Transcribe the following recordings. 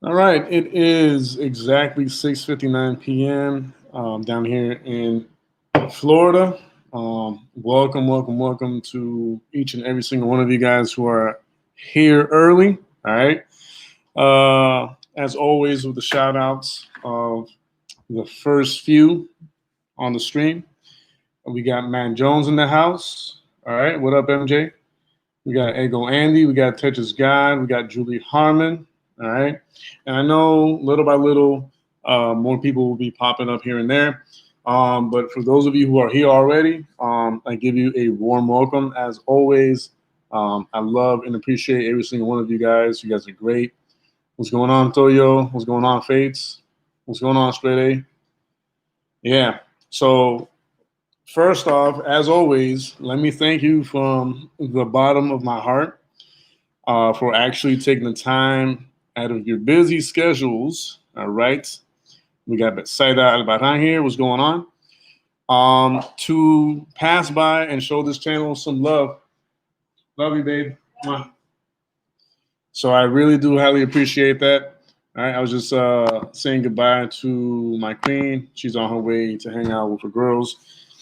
All right, it is exactly 6:59 p.m. Down here in Florida. Welcome to each and every single one of you guys who are here early. All right. As always, with the shout outs of the first few on the stream, we got Matt Jones in the house. All right. What up, MJ? We got Ego Andy. We got Tetris God. We got Julie Harmon. All right. And I know little by little, more people will be popping up here and there. But for those of you who are here already, I give you a warm welcome. As always, I love and appreciate every single one of you guys. You guys are great. What's going on, Toyo? What's going on, Fates? What's going on, Straight A? Yeah. So first off, as always, let me thank you from the bottom of my heart for actually taking the time out of your busy schedules. All right. We got Saida Albaran here. What's going on? To pass by and show this channel some love. Love you, babe. Mwah. So I really do highly appreciate that. All right. I was just saying goodbye to my queen. She's on her way to hang out with her girls.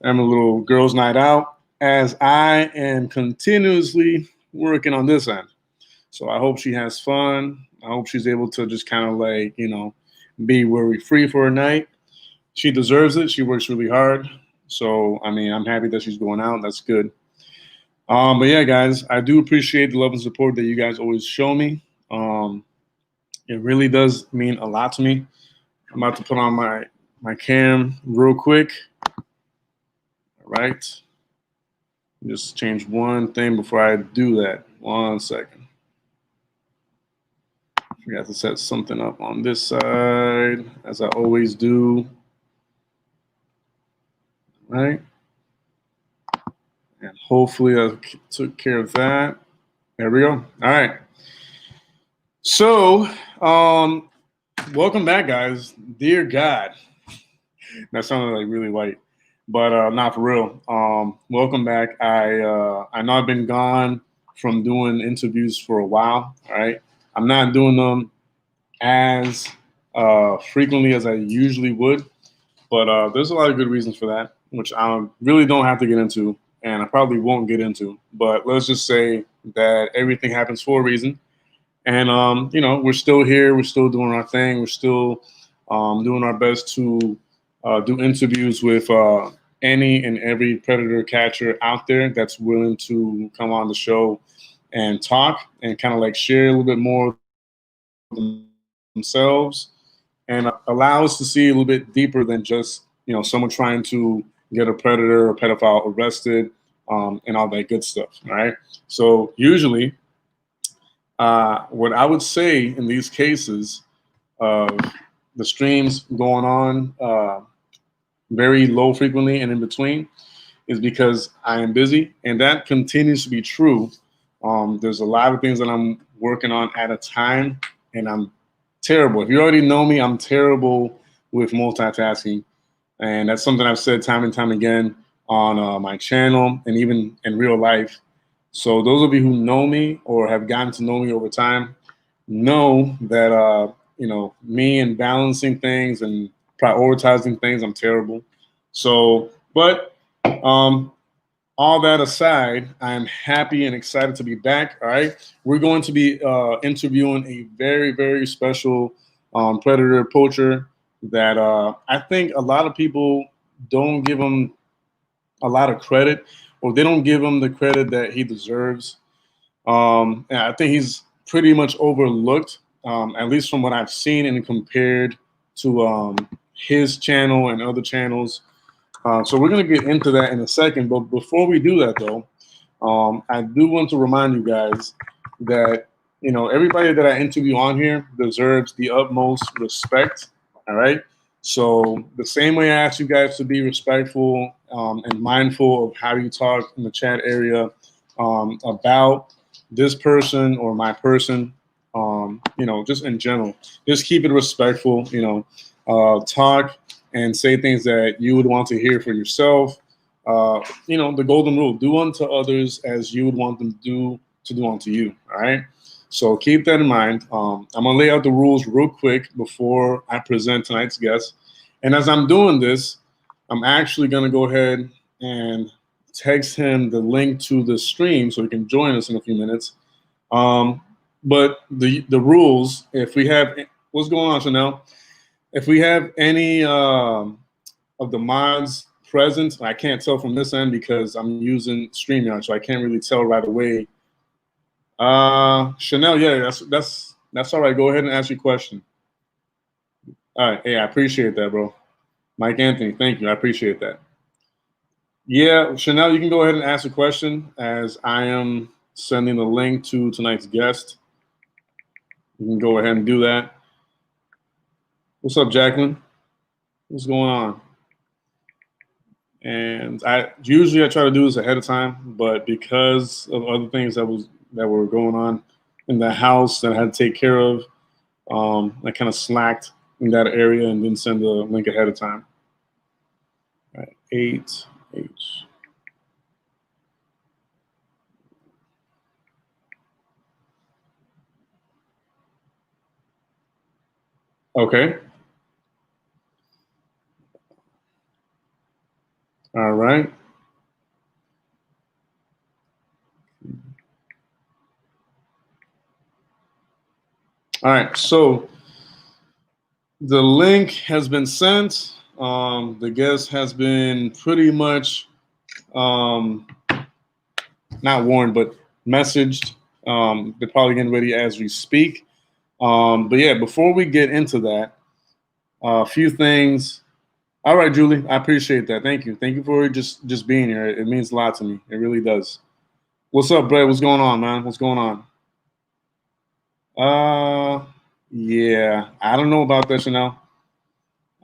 I'm a little girls' night out as I am continuously working on this end. So I hope she has fun. I hope she's able to just kind of like, be worry free for a night. She deserves it. She works really hard. So, I mean, I'm happy that she's going out. That's good. But yeah, guys, I do appreciate the love and support that you guys always show me. It really does mean a lot to me. I'm about to put on my cam real quick. All right. Just change one thing before I do that. 1 second. We have to set something up on this side, as I always do. Right? And hopefully I took care of that. There we go. All right. So, welcome back, guys. Dear God. That sounded like really white, but not for real. Welcome back. I know I've been gone from doing interviews for a while. All right. I'm not doing them as frequently as I usually would, but there's a lot of good reasons for that, which I really don't have to get into, and I probably won't get into. But let's just say that everything happens for a reason, and we're still here, we're still doing our thing, we're still doing our best to do interviews with any and every predator catcher out there that's willing to come on the show and talk and kind of like share a little bit more themselves and allow us to see a little bit deeper than just someone trying to get a predator or pedophile arrested and all that good stuff. All right. So usually, what I would say in these cases of the streams going on very low frequently and in between is because I am busy, and that continues to be true. There's a lot of things that I'm working on at a time, and I'm terrible. If you already know me, I'm terrible with multitasking. And that's something I've said time and time again on my channel and even in real life. So those of you who know me or have gotten to know me over time know that, me and balancing things and prioritizing things, I'm terrible. So, but all that aside, I'm happy and excited to be back. All right. We're going to be interviewing a very, very special predator poacher that I think a lot of people don't give him a lot of credit, or they don't give him the credit that he deserves. And I think he's pretty much overlooked, at least from what I've seen and compared to his channel and other channels. So we're going to get into that in a second. But before we do that, though, I do want to remind you guys that, everybody that I interview on here deserves the utmost respect. All right. So the same way I ask you guys to be respectful and mindful of how you talk in the chat area about this person or my person, just in general, just keep it respectful, talk and say things that you would want to hear for yourself. The golden rule: do unto others as you would want them to do unto you. All right. So keep that in mind. I'm gonna lay out the rules real quick before I present tonight's guest. And as I'm doing this, I'm actually gonna go ahead and text him the link to the stream so he can join us in a few minutes. But the rules, if we have, what's going on, Chanel? If we have any of the mods present, I can't tell from this end because I'm using StreamYard, so I can't really tell right away. Chanel, yeah, that's all right. Go ahead and ask your question. All right, hey, I appreciate that, bro. Mike Anthony, thank you. I appreciate that. Yeah, Chanel, you can go ahead and ask a question as I am sending the link to tonight's guest. You can go ahead and do that. What's up, Jacqueline? What's going on? And I usually try to do this ahead of time, but because of other things that were going on in the house that I had to take care of, I kind of slacked in that area and didn't send the link ahead of time. All right, 8H. Okay. All right. All right. So the link has been sent. The guest has been pretty much not warned, but messaged. They're probably getting ready as we speak. But yeah, before we get into that, a few things. All right, Julie, I appreciate that. Thank you. Thank you for just being here. It means a lot to me. It really does. What's up, Brett? What's going on, man? What's going on? Yeah, I don't know about that, Chanel.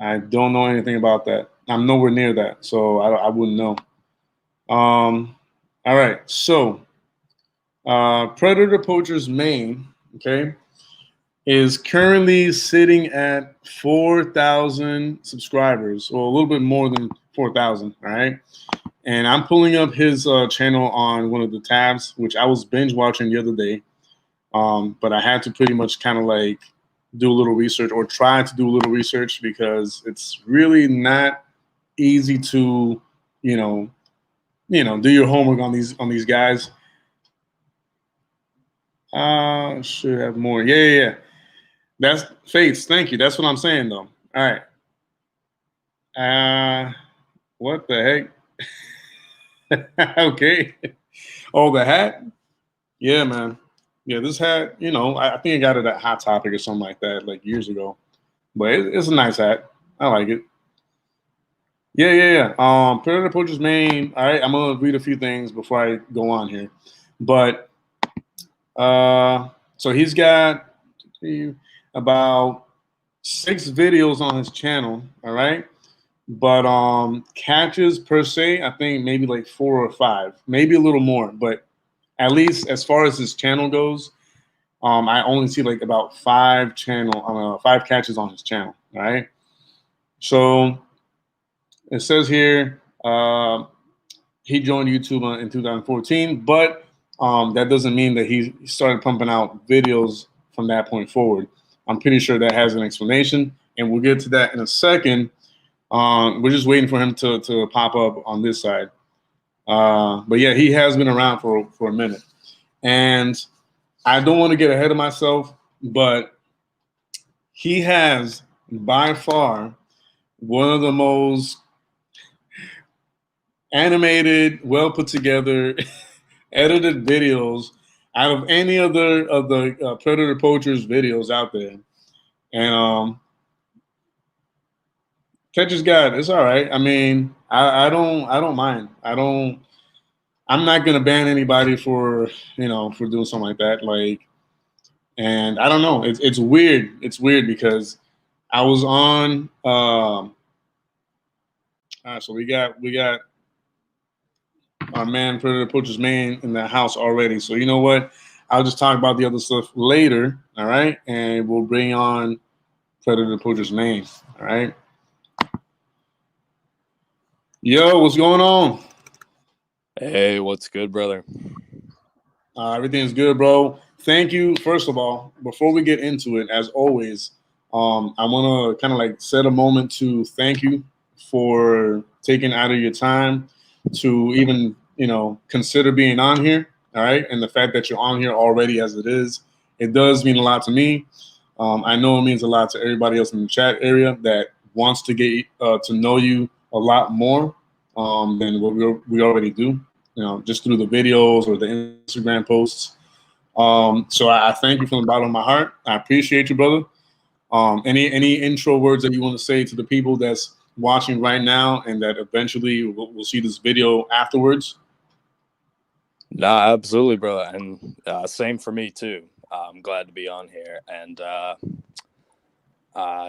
I don't know anything about that. I'm nowhere near that, so I wouldn't know. All right, so Predator Poachers Maine, okay, is currently sitting at 4,000 subscribers, or a little bit more than 4,000, all right? And I'm pulling up his channel on one of the tabs, which I was binge watching the other day, but I had to pretty much kind of like do a little research, or try to do a little research, because it's really not easy to, do your homework on these guys. Should have more. Yeah. That's Fates. Thank you. That's what I'm saying, though. All right. What the heck? Okay. Oh, the hat? Yeah, man. Yeah, this hat, I think I got it at Hot Topic or something like that, like years ago. But it's a nice hat. I like it. Yeah. Predator Poachers Maine. All right, I'm gonna read a few things before I go on here. But so he's got about 6 videos on his channel, all right? But catches per se, I think maybe like 4 or 5, maybe a little more, but at least as far as his channel goes, I only see like about 5 catches on his channel, all right? So it says here he joined YouTube in 2014, but that doesn't mean that he started pumping out videos from that point forward. I'm pretty sure that has an explanation, and we'll get to that in a second. We're just waiting for him to pop up on this side. But yeah, he has been around for a minute. And I don't want to get ahead of myself, but he has by far one of the most animated, well put together, edited videos out of any other of the Predator Poachers videos out there. And Catcher's Guide, it's all right. I mean, I don't mind. I'm not gonna ban anybody for doing something like that. Like, and I don't know. It's weird. It's weird because I was on. So we got our man Predator Poachers Maine in the house already. So you know what? I'll just talk about the other stuff later. All right, and we'll bring on Predator Poachers Maine. All right. Yo, what's going on? Hey, what's good, brother? Everything's good, bro. thank you. First of all, before we get into it, as always, I want to kind of like set a moment to thank you for taking out of your time to even, consider being on here. All right. And the fact that you're on here already as it is, it does mean a lot to me. I know it means a lot to everybody else in the chat area that wants to get to know you a lot more than what we already do, just through the videos or the Instagram posts. So I thank you from the bottom of my heart. I appreciate you, brother. Any intro words that you want to say to the people that's watching right now and that eventually will see this video afterwards? Nah, absolutely, brother. And same for me too. I'm glad to be on here. And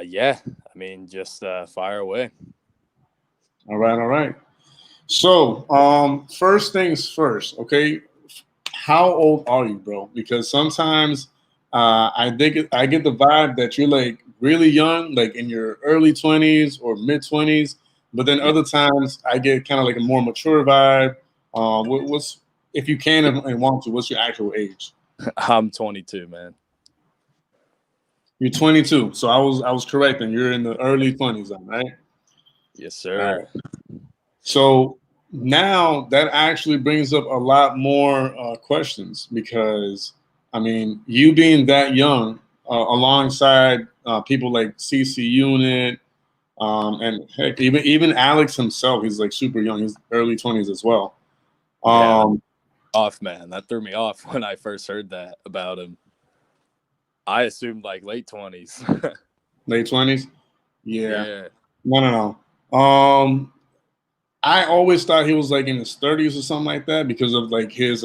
yeah, I mean, just fire away. All right, all right. So first things first, okay? How old are you, bro? Because sometimes I get the vibe that you're like really young, like in your early 20s or mid 20s, but then other times I get kind of like a more mature vibe. What's if you can and want to, what's your actual age? I'm 22, man. You're 22, so I was correct, and you're in the early 20s, right? Yes, sir. Right. So now that actually brings up a lot more questions because, I mean, you being that young, alongside people like CC Unit, and heck, even Alex himself, he's like super young. He's early 20s as well. Yeah, off, man. That threw me off when I first heard that about him. I assumed like late 20s. Late 20s? Yeah. Yeah. No. I always thought he was like in his 30s or something like that because of like his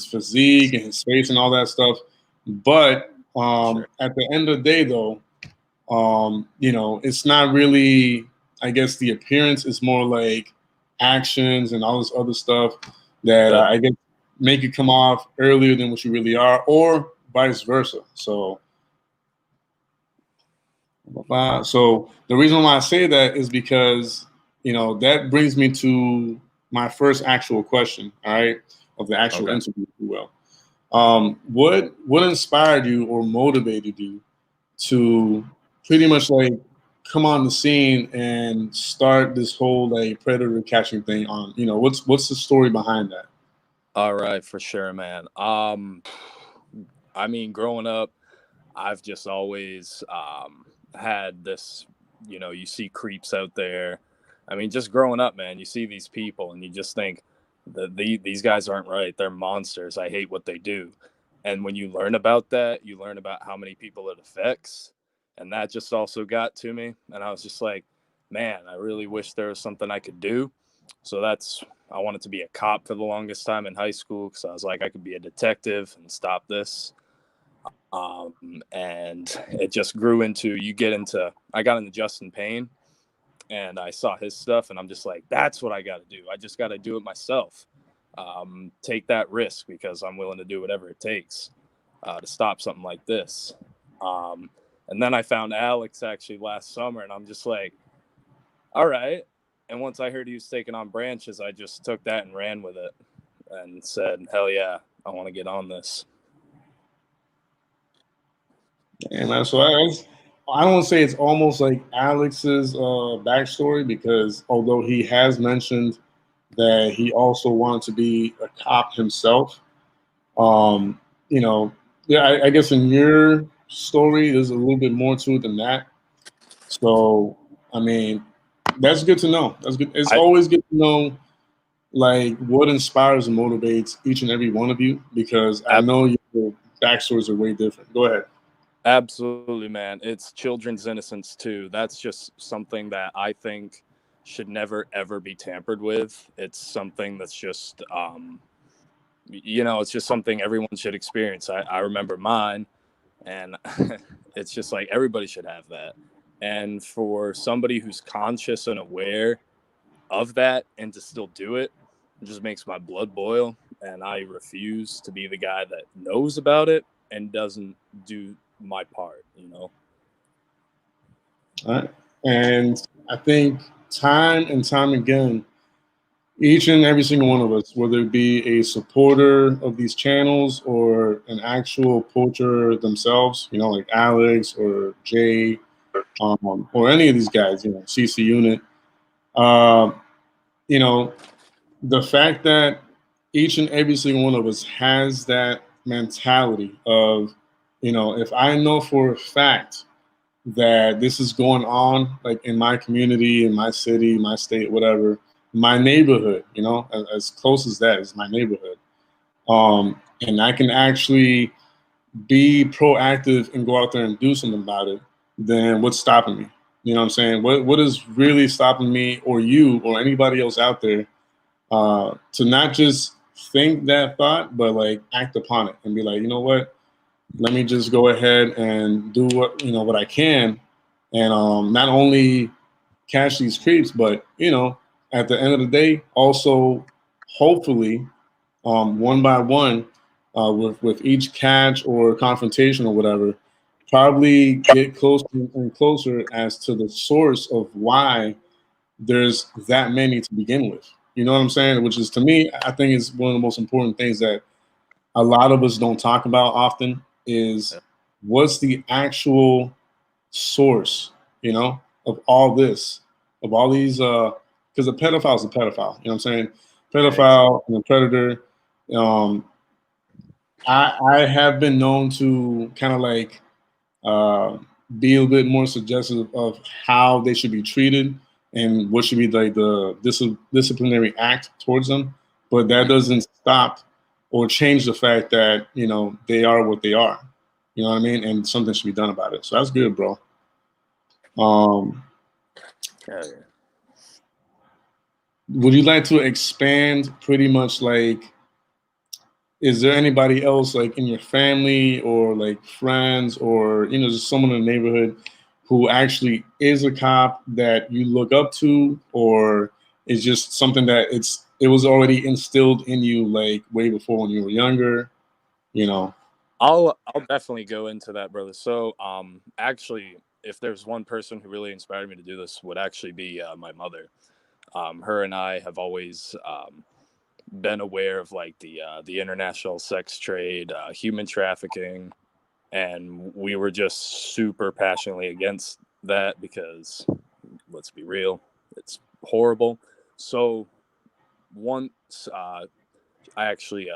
physique and his face and all that stuff. But Sure. at the end of the day, though, it's not really. I guess the appearance is more like actions and all this other stuff that I guess make you come off earlier than what you really are, or vice versa. So the reason why I say that is because that brings me to my first actual question, all right, of the actual interview, if you will. What inspired you or motivated you to pretty much like come on the scene and start this whole like predator catching thing on? What's the story behind that? All right, for sure, man. I mean, growing up, I've just always had this, you see creeps out there. I mean, just growing up, man, you see these people and you just think that these guys aren't right. They're monsters. I hate what they do. And when you learn about that, you learn about how many people it affects. And that just also got to me. And I was just like, man, I really wish there was something I could do. So I wanted to be a cop for the longest time in high school because I was like, I could be a detective and stop this. And it just grew into, I got into Justin Payne and I saw his stuff and I'm just like, that's what I got to do. I just got to do it myself. Take that risk because I'm willing to do whatever it takes to stop something like this. And then I found Alex actually last summer and I'm just like, all right. And once I heard he was taking on branches, I just took that and ran with it and said, hell yeah, I want to get on this. And that's why I don't say it's almost like Alex's backstory because although he has mentioned that he also wanted to be a cop himself, yeah, I guess in your story there's a little bit more to it than that. So I mean, that's good to know. That's good. It's always good to know like what inspires and motivates each and every one of you because I know your backstories are way different. Go ahead. Absolutely, man. It's children's innocence too. That's just something that I think should never ever be tampered with. It's something that's just it's just something everyone should experience. I remember mine and it's just like everybody should have that. And for somebody who's conscious and aware of that and to still do it, it just makes my blood boil. And I refuse to be the guy that knows about it and doesn't do my part. All right. And I think time and time again, Each and every single one of us, whether it be a supporter of these channels or an actual poacher themselves, you know, like Alex or Jay, or any of these guys, you know, CC Unit, uh, you know, the fact that each and every single one of us has that mentality of, you know, if I know for a fact that this is going on, like in my community, in my city, my state, whatever, my neighborhood, you know, as close as that is my neighborhood. And I can actually be proactive and go out there and do something about it, then what's stopping me? You know what I'm saying? What is really stopping me or you or anybody else out there to not just think that thought, but like act upon it and be like, you know what? Let me just go ahead and do what, you know, what I can, and not only catch these creeps, but, you know, at the end of the day, also hopefully one by one, with each catch or confrontation or whatever, probably get closer and closer as to the source of why there's that many to begin with. You know what I'm saying? Which is, to me, I think is one of the most important things that a lot of us don't talk about often is what's the actual source, you know, of all this, of all these, because a pedophile is a pedophile. You know what I'm saying? Pedophile and a predator. Um, I have been known to kind of like uh, be a bit more suggestive of how they should be treated and what should be like the disciplinary act towards them. But that doesn't stop or change the fact that, you know, they are what they are. You know what I mean? And something should be done about it. So that's good, bro. Would you like to expand pretty much like, is there anybody else like in your family or like friends or, you know, just someone in the neighborhood who actually is a cop that you look up to, or is just something that it was already instilled in you like way before when you were younger, you know? I'll definitely go into that, brother. So, actually, if there's one person who really inspired me to do this, would actually be my mother. Her and I have always been aware of like the international sex trade, human trafficking, and we were just super passionately against that because, let's be real, it's horrible. So once I actually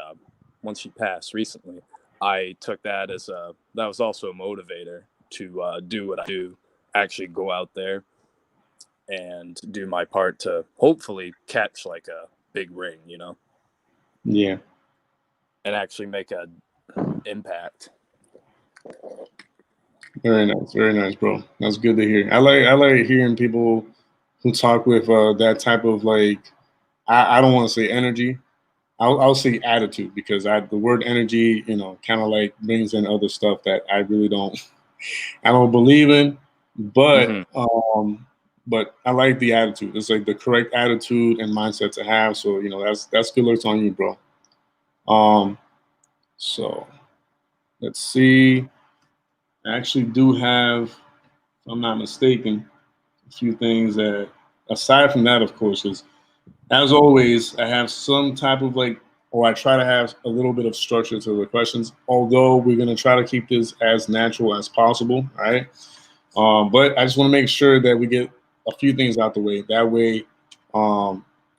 once she passed recently, I took that as that was also a motivator to do what I do, actually go out there and do my part to hopefully catch like a big ring, you know. Yeah. And actually make a impact. Very nice, bro. That's good to hear. I like hearing people who talk with that type of like, I don't want to say energy. I'll say attitude, because the word energy, you know, kind of like brings in other stuff that I really don't I don't believe in, but but I like the attitude. It's like the correct attitude and mindset to have. So, you know, that's good looks on you, bro. So let's see. I actually do have, if I'm not mistaken, a few things that, aside from that, of course, is as always, I have some type of like, or I try to have a little bit of structure to the questions, although we're going to try to keep this as natural as possible, right? But I just want to make sure that we get a few things out the way. That way,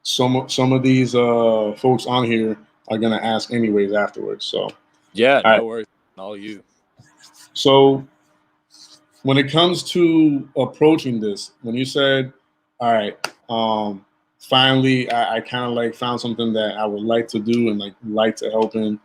some of these folks on here are going to ask anyways afterwards. So, Yeah, all right. no worries. All you. So when it comes to approaching this, when you said, all right, finally, I kind of like found something that I would like to do and like to help in.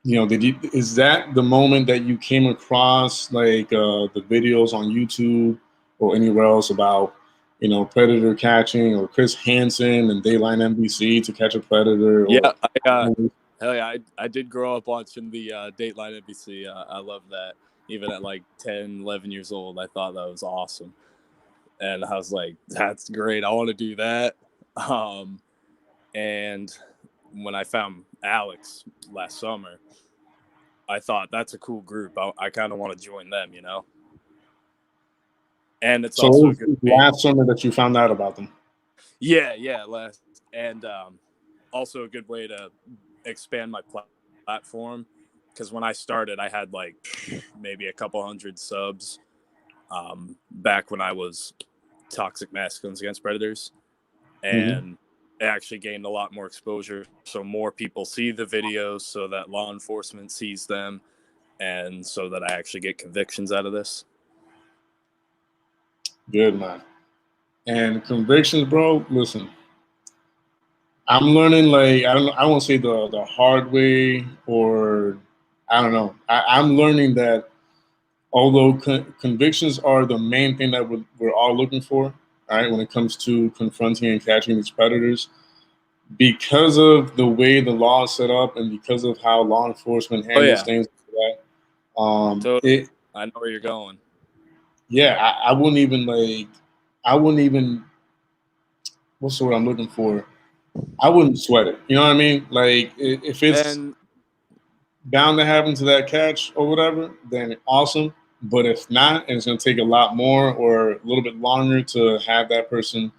You know, is that the moment that you came across like the videos on YouTube or anywhere else about, you know, predator catching, or Chris Hansen and Dayline NBC to catch a predator? Yeah, Or hell yeah, I did grow up watching the Dateline NBC. I love that. Even at like 10, 11 years old, I thought that was awesome. And I was like, that's great. I want to do that. And when I found Alex last summer, I thought that's a cool group. I kind of want to join them, you know? And it's so also it a was good way. last summer that you found out about them? Yeah, last and also a good way to expand my platform, because when I started, I had like maybe a couple hundred subs back when I was Toxic Masculines Against Predators, Mm-hmm. and it actually gained a lot more exposure. So more people see the videos, so that law enforcement sees them, and so that I actually get convictions out of this. Good, man. And convictions, bro. Listen, I'm learning, like, I won't say the hard way, or I don't know. I'm learning that although convictions are the main thing that we're all looking for, all right, when it comes to confronting and catching these predators, because of the way the law is set up and because of how law enforcement Oh handles yeah, things like that, totally. I know where you're going. yeah, I wouldn't even I wouldn't even, what's the word I'm looking for? I wouldn't sweat it. You know what I mean? Like, if it's And bound to happen to that catch or whatever, then awesome. But if not, and it's going to take a lot more or a little bit longer to have that person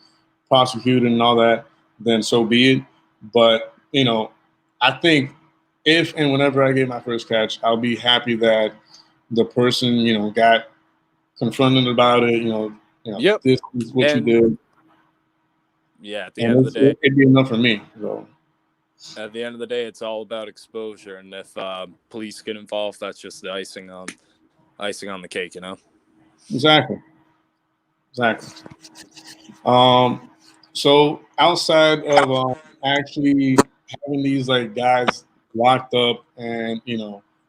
prosecuted and all that, then so be it. But, I think if and whenever I get my first catch, I'll be happy that the person, got confronted about it. yep, This is what you and did, yeah, and it'd be enough for me. So at the end of the day, it's all about exposure, and if police get involved, that's just the icing on the cake, you know. exactly. So outside of actually having these like guys locked up and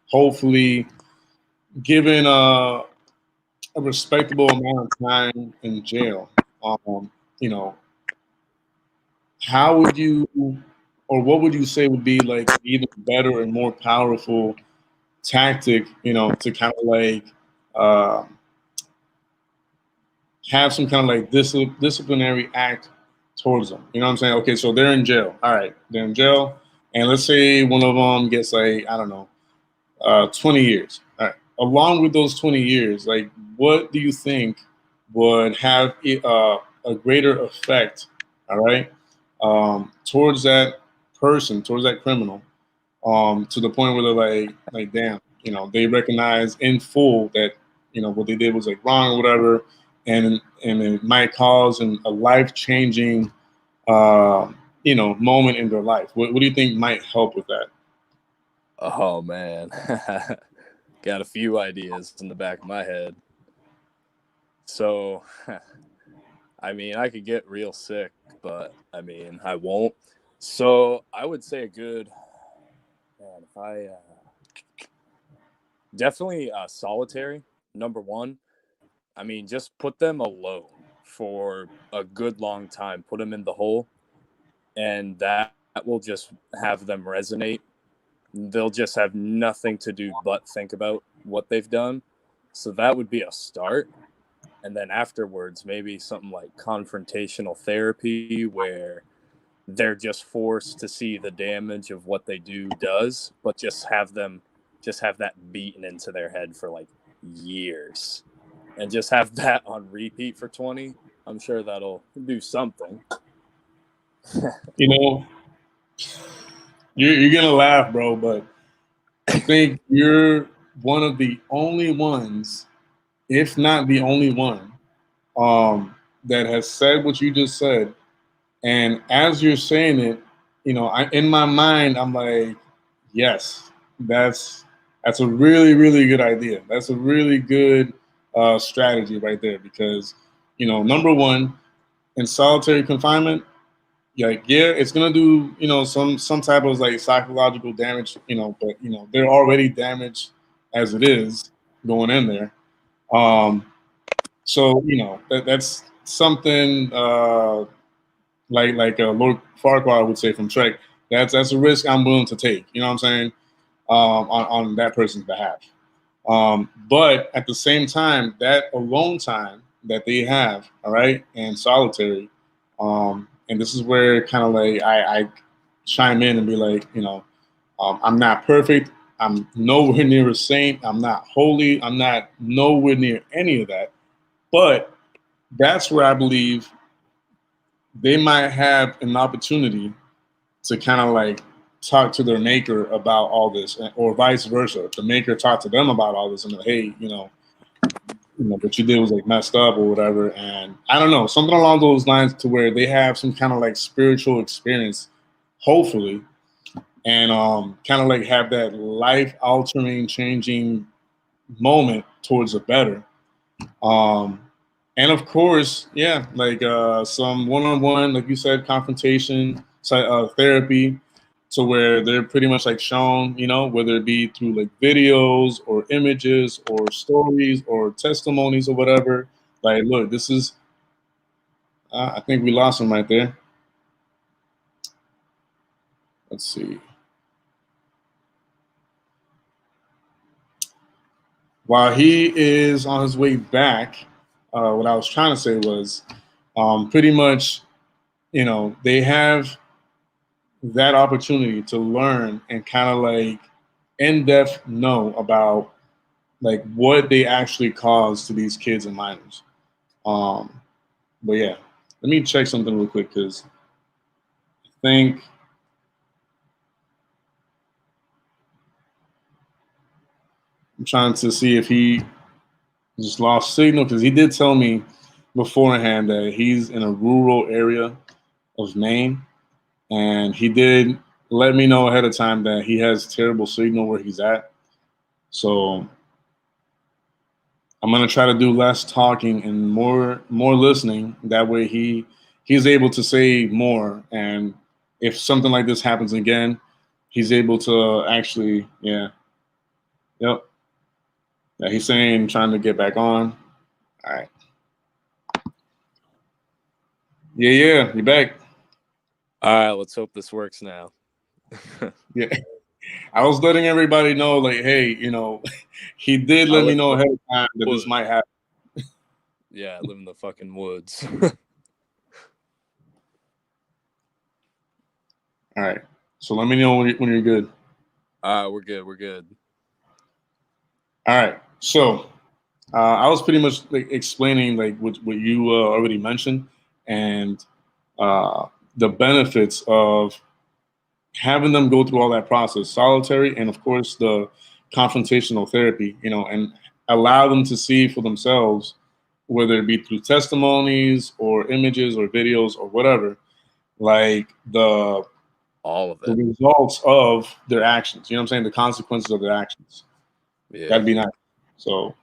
hopefully given a respectable amount of time in jail, you know, how would you, or what would you say would be like even better and more powerful tactic, to kind of like uh, have some kind of like disciplinary act towards them. You know what I'm saying? Okay, so they're in jail. All right, they're in jail, and let's say one of them gets like, I don't know, 20 years. All right. Along with those 20 years, like, what do you think would have a greater effect? All right, towards that person, towards that criminal, to the point where they're like, damn, they recognize in full that what they did was like wrong or whatever, and it might cause a life changing, moment in their life. What do you think might help with that? Oh man, got a few ideas in the back of my head. So, I mean, I could get real sick, but I mean, I won't. So, I would say a good, man, if I definitely solitary, number one. I mean, just put them alone for a good long time, put them in the hole, and that will just have them resonate. They'll just have nothing to do but think about what they've done. So, that would be a start. And then afterwards, maybe something like confrontational therapy, where they're just forced to see the damage of what they do does, but just have that beaten into their head for like years, and just have that on repeat for 20. I'm sure that'll do something. You know, you're gonna laugh, bro, but I think you're one of the only ones, if not the only one, that has said what you just said. And as you're saying it, in my mind, I'm like, yes, that's that's a really, really good idea. That's a really good strategy right there. Because, number one, in solitary confinement, yeah, it's gonna do some type of like psychological damage, but they're already damaged as it is going in there. Um, so that's something like Lord Farquhar would say from Trek. That's a risk I'm willing to take. You know what I'm saying? On that person's behalf. But at the same time, that alone time that they have, all right, and solitary, and this is where kind of like I chime in and be like, I'm not perfect. I'm nowhere near a saint. I'm not holy. I'm not nowhere near any of that. But that's where I believe they might have an opportunity to kind of like talk to their maker about all this, or vice versa. The maker talk to them about all this, and hey, what you did was like messed up or whatever. And I don't know, something along those lines, to where they have some kind of like spiritual experience, hopefully, and kind of like have that life altering, changing moment towards the better. And of course, yeah, like some one-on-one, like you said, confrontation, therapy, to where they're pretty much like shown, whether it be through like videos or images or stories or testimonies or whatever. Like, look, this is, I think we lost him right there. Let's see. While he is on his way back, what I was trying to say was pretty much, they have that opportunity to learn and kind of like in-depth know about like what they actually cause to these kids and minors. But yeah, let me check something real quick, because I think I'm trying to see if he just lost signal, because he did tell me beforehand that he's in a rural area of Maine, and he did let me know ahead of time that he has terrible signal where he's at. So I'm gonna try to do less talking and more listening. That way he's able to say more, and if something like this happens again, he's able to actually, yeah, yep, yeah. He's saying trying to get back on. All right, yeah, you're back. All right, let's hope this works now. Yeah, I was letting everybody know, like, hey, he did let me know ahead of time that this might happen. Yeah, I live in the fucking woods. All right, so let me know when you're good. We're good. We're good. All right, so I was pretty much like explaining like what you already mentioned, and the benefits of having them go through all that process, solitary, and of course the confrontational therapy, and allow them to see for themselves, whether it be through testimonies or images or videos or whatever, like all of it, the results of their actions. You know what I'm saying? The consequences of their actions. Yeah, That'd be nice. So,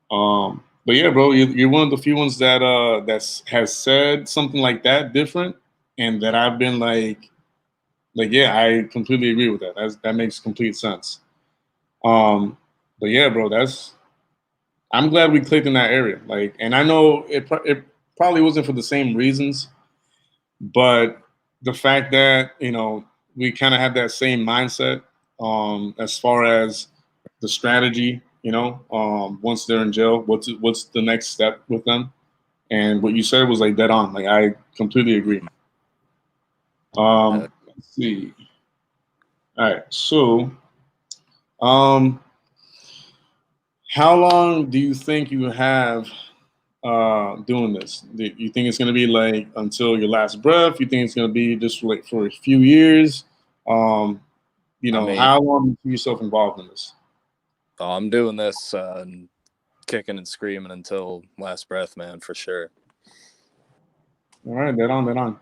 but yeah, bro, you're one of the few ones that has said something like that different, and that I've been like yeah, I completely agree with that. That makes complete sense. But yeah, bro, I'm glad we clicked in that area. Like, and I know it probably wasn't for the same reasons, but the fact that we kind of have that same mindset, as far as the strategy, once they're in jail, what's the next step with them, and what you said was like dead on. Like, I completely agree. Let's see. All right, so how long do you think you have doing this? Do you think it's going to be like until your last breath? You think it's going to be just like for a few years? How long do you see yourself involved in this? I'm doing this kicking and screaming until last breath, man, for sure. All right, dead on.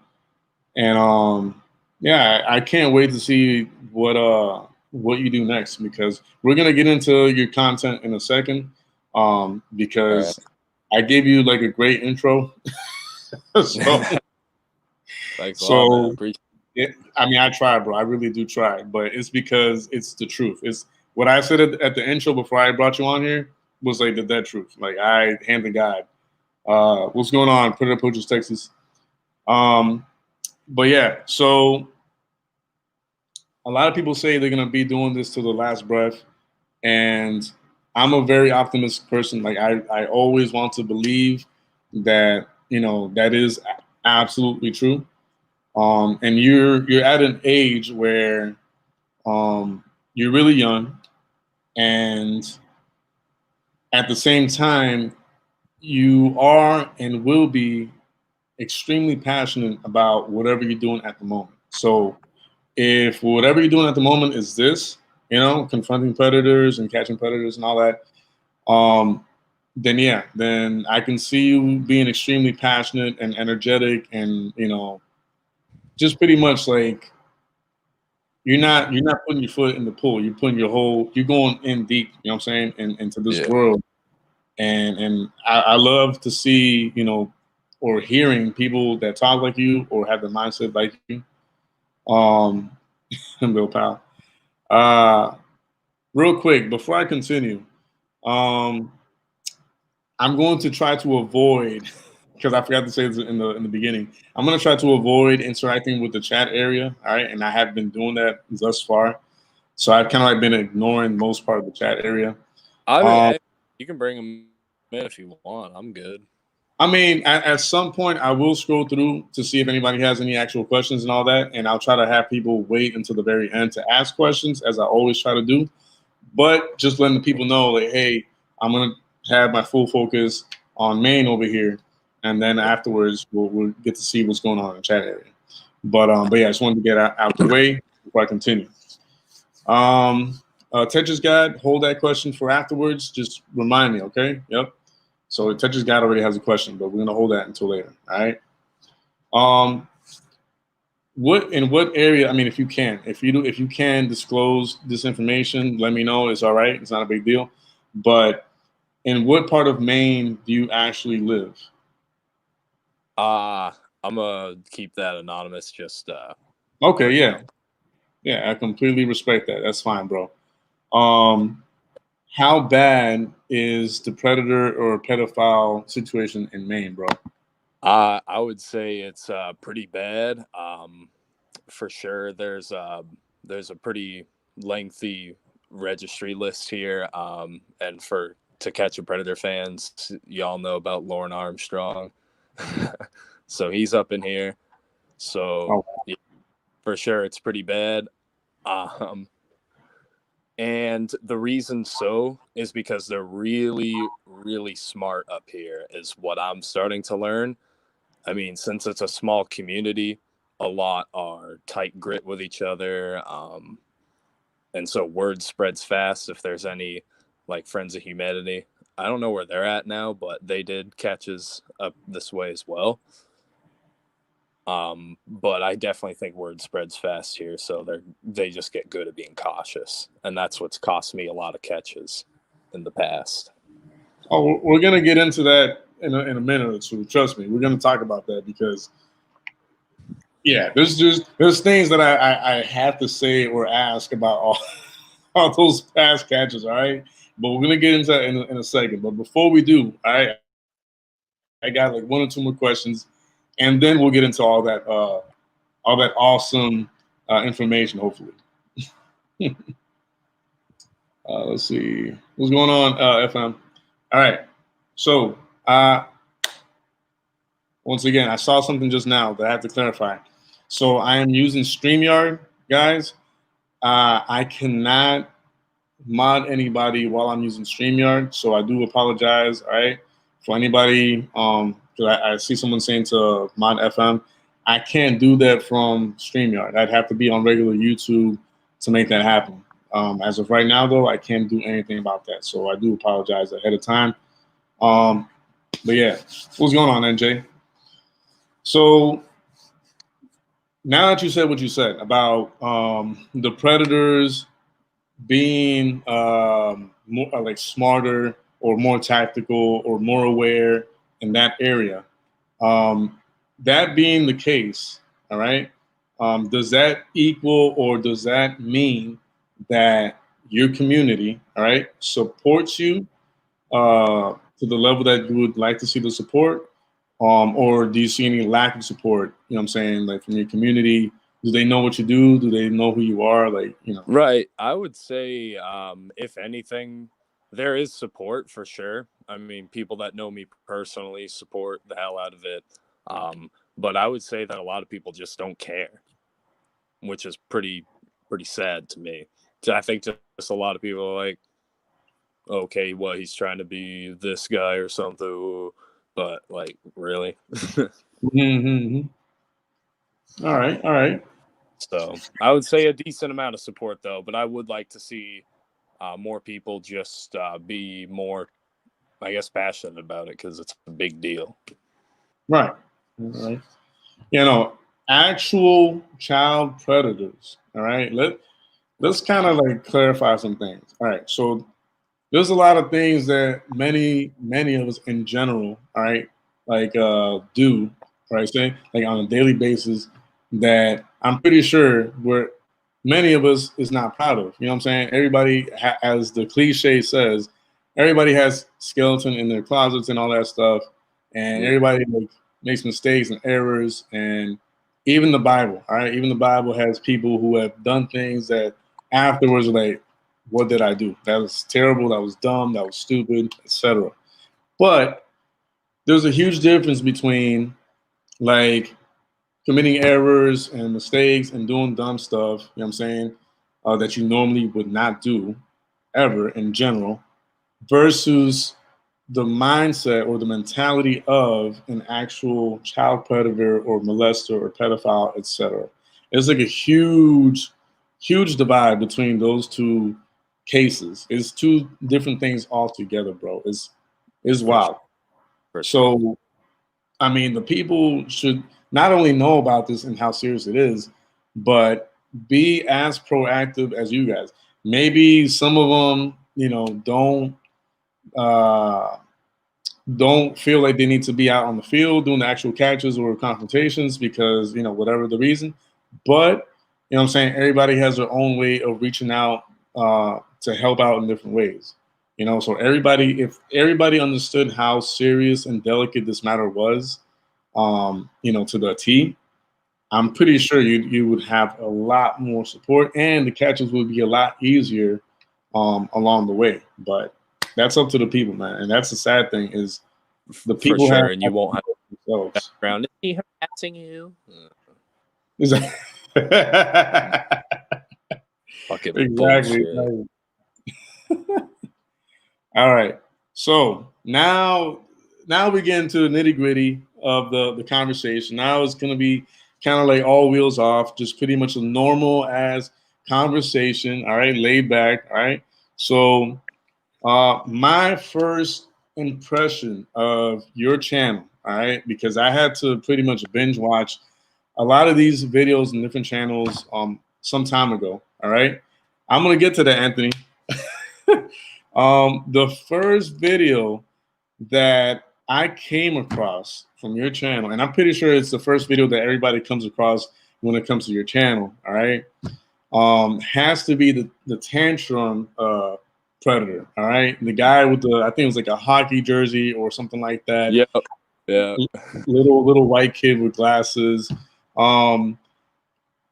And yeah, I can't wait to see what you do next, because we're gonna get into your content in a second. Because I gave you like a great intro. So, thanks a lot, man. I mean, I try, bro. I really do try, but it's because it's the truth. It's what I said at the intro before I brought you on here was like the dead truth. Like, I hand to God. What's going on? Put it up, Poachers, Texas. But yeah, so a lot of people say they're gonna be doing this to the last breath, and I'm a very optimistic person. Like, I always want to believe that that is absolutely true. And you're at an age where you're really young, and at the same time you are and will be extremely passionate about whatever you're doing at the moment. So if whatever you're doing at the moment is this, confronting predators and catching predators and all that, then yeah, then I can see you being extremely passionate and energetic, and just pretty much like you're not putting your foot in the pool. You're going in deep. You know what I'm saying? Into this Yeah. world, and I love to see or hearing people that talk like you or have the mindset like you. Um, Bill Powell. Uh, Real quick before I continue, um, I'm going to try to avoid because I forgot to say this in the beginning. I'm going to try to avoid interacting with the chat area. All right, and I have been doing that thus far. So I've kind of like been ignoring most part of the chat area. I mean, Um, hey, you can bring them in if you want. I'm good. I mean, at some point, I will scroll through to see if anybody has any actual questions and all that, and I'll try to have people wait until the very end to ask questions, as I always try to do. But just letting the people know, like, hey, I'm gonna have my full focus on Maine over here, and then afterwards we'll get to see what's going on in the chat area. But yeah, I just wanted to get out the way before I continue. Tetris Guide, hold that question for afterwards. Just remind me, okay? Yep. So Tetris Guide already has a question, but we're gonna hold that until later. All right. Um, what area? I mean, if you can disclose this information, let me know. It's all right. It's not a big deal. But in what part of Maine do you actually live? I'm gonna keep that anonymous. Just Okay, yeah, yeah, I completely respect that. That's fine, bro. Um, how bad is the predator or pedophile situation in Maine, bro? I would say it's pretty bad. For sure, there's a pretty lengthy registry list here. And for To Catch a Predator fans, y'all know about Lauren Armstrong. So he's up in here. So Oh, yeah, for sure, it's pretty bad. Um, and the reason so is because they're really, really smart up here, is what I'm starting to learn. I mean, since it's a small community, a lot are tight grit with each other. And so word spreads fast if there's any like Friends of Humanity. I don't know where they're at now, but they did catches up this way as well. But I definitely think word spreads fast here, so they just get good at being cautious, and that's what's cost me a lot of catches in the past. oh, we're gonna get into that in a minute or two. Trust me, we're gonna talk about that because yeah, there's things that I have to say or ask about all those past catches. All right, but we're gonna get into that in a second. But before we do, all right, I got like one or two more questions, and then we'll get into all that awesome information. Hopefully, let's see what's going on, FM. All right, so once again, I saw something just now that I have to clarify. So I am using StreamYard, guys. I cannot mod anybody while I'm using StreamYard, so I do apologize. All right, for anybody. 'Cause I see someone saying to mod FM. I can't do that from StreamYard. I'd have to be on regular YouTube to make that happen. As of right now, though, I can't do anything about that, so I do apologize ahead of time. Um, but yeah, what's going on, NJ? So now that you said what you said about the predators being more like smarter or more tactical or more aware in that area, um, that being the case, all right, does that equal or does that mean that your community, all right, supports you to the level that you would like to see the support? Or do you see any lack of support? You know what I'm saying? Like from your community, do they know what you do? Do they know who you are? Like, Right. I would say, if anything, there is support for sure. I mean, people that know me personally support the hell out of it. But I would say that a lot of people just don't care, which is pretty sad to me. So I think just a lot of people are like, okay, well, he's trying to be this guy or something. but like really. Mm-hmm. All right, all right. So I would say a decent amount of support though, but I would like to see more people just be more, I guess, passionate about it because it's a big deal. Right. Right. You know, actual child predators. All right. Let's kind of like clarify some things. All right. So there's a lot of things that many of us in general, all right, like do, right, say like on a daily basis that I'm pretty sure we're many of us is not proud of. You know what I'm saying? Everybody, as the cliche says, everybody has skeleton in their closets and all that stuff, and Yeah. everybody like makes mistakes and errors, and even the Bible, all right, even the Bible has people who have done things that afterwards are like, what did I do? That was terrible. That was dumb. That was stupid, etc. But there's a huge difference between like committing errors and mistakes and doing dumb stuff, you know what I'm saying, that you normally would not do ever in general, versus the mindset or the mentality of an actual child predator or molester or pedophile, etc. It's like a huge divide between those two cases. It's two different things altogether, bro. It's For sure. wild. For sure. So I mean, the people should not only know about this and how serious it is, but be as proactive as you guys. Maybe some of them, you know, uh, don't feel like they need to be out on the field doing the actual catches or confrontations because, you know, whatever the reason. But, you know what I'm saying, everybody has their own way of reaching out to help out in different ways. You know, so if everybody understood how serious and delicate this matter was, you know, to the T, I'm pretty sure you would have a lot more support and the catches would be a lot easier along the way. But that's up to the people, man. And that's the sad thing is the For people sure. have And you won't have themselves. background. Is he harassing you? Exactly. Fucking Exactly. bullshit. All right. So now we get into the nitty gritty of the conversation. Now it's gonna be kind of like all wheels off, just pretty much a normal as conversation. All right, laid back. All right. So my first impression of your channel, all right, because I had to pretty much binge watch a lot of these videos and different channels some time ago. All right. I'm gonna get to that, Anthony. The first video that I came across from your channel, and I'm pretty sure it's the first video that everybody comes across when it comes to your channel, all right, has to be the tantrum predator, all right, the guy with the, I think it was like a hockey jersey or something like that, Yep. Yeah. little white kid with glasses. Um,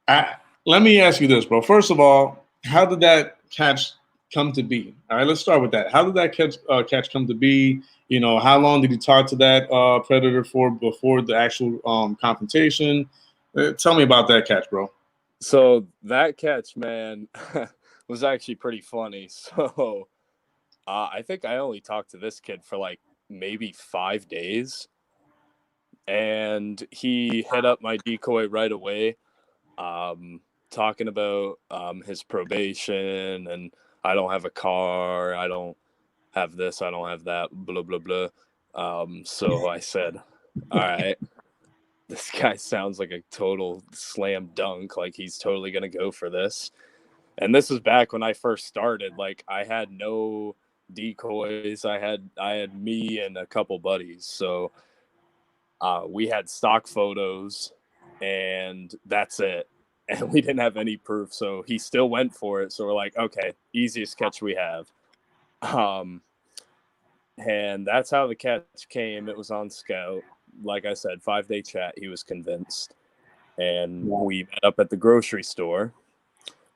Let me ask you this, bro. First of all, how did that catch come to be? All right, let's start with that. How did that catch come to be? You know, how long did you talk to that predator for before the actual confrontation? Tell me about that catch, bro. So that catch, man, was actually pretty funny. So I think I only talked to this kid for like maybe 5 days, and he hit up my decoy right away, talking about his probation and I don't have a car, I don't have this, I don't have that, blah blah blah. So I said, all right, this guy sounds like a total slam dunk. Like he's totally gonna go for this. And this was back when I first started. Like I had no decoys. I had me and a couple buddies. So we had stock photos, and that's it. And we didn't have any proof. So he still went for it. So we're like, okay, easiest catch we have. Um, and that's how the catch came. It was on Scout. Like I said, 5-day chat. He was convinced. And Yeah. we met up at the grocery store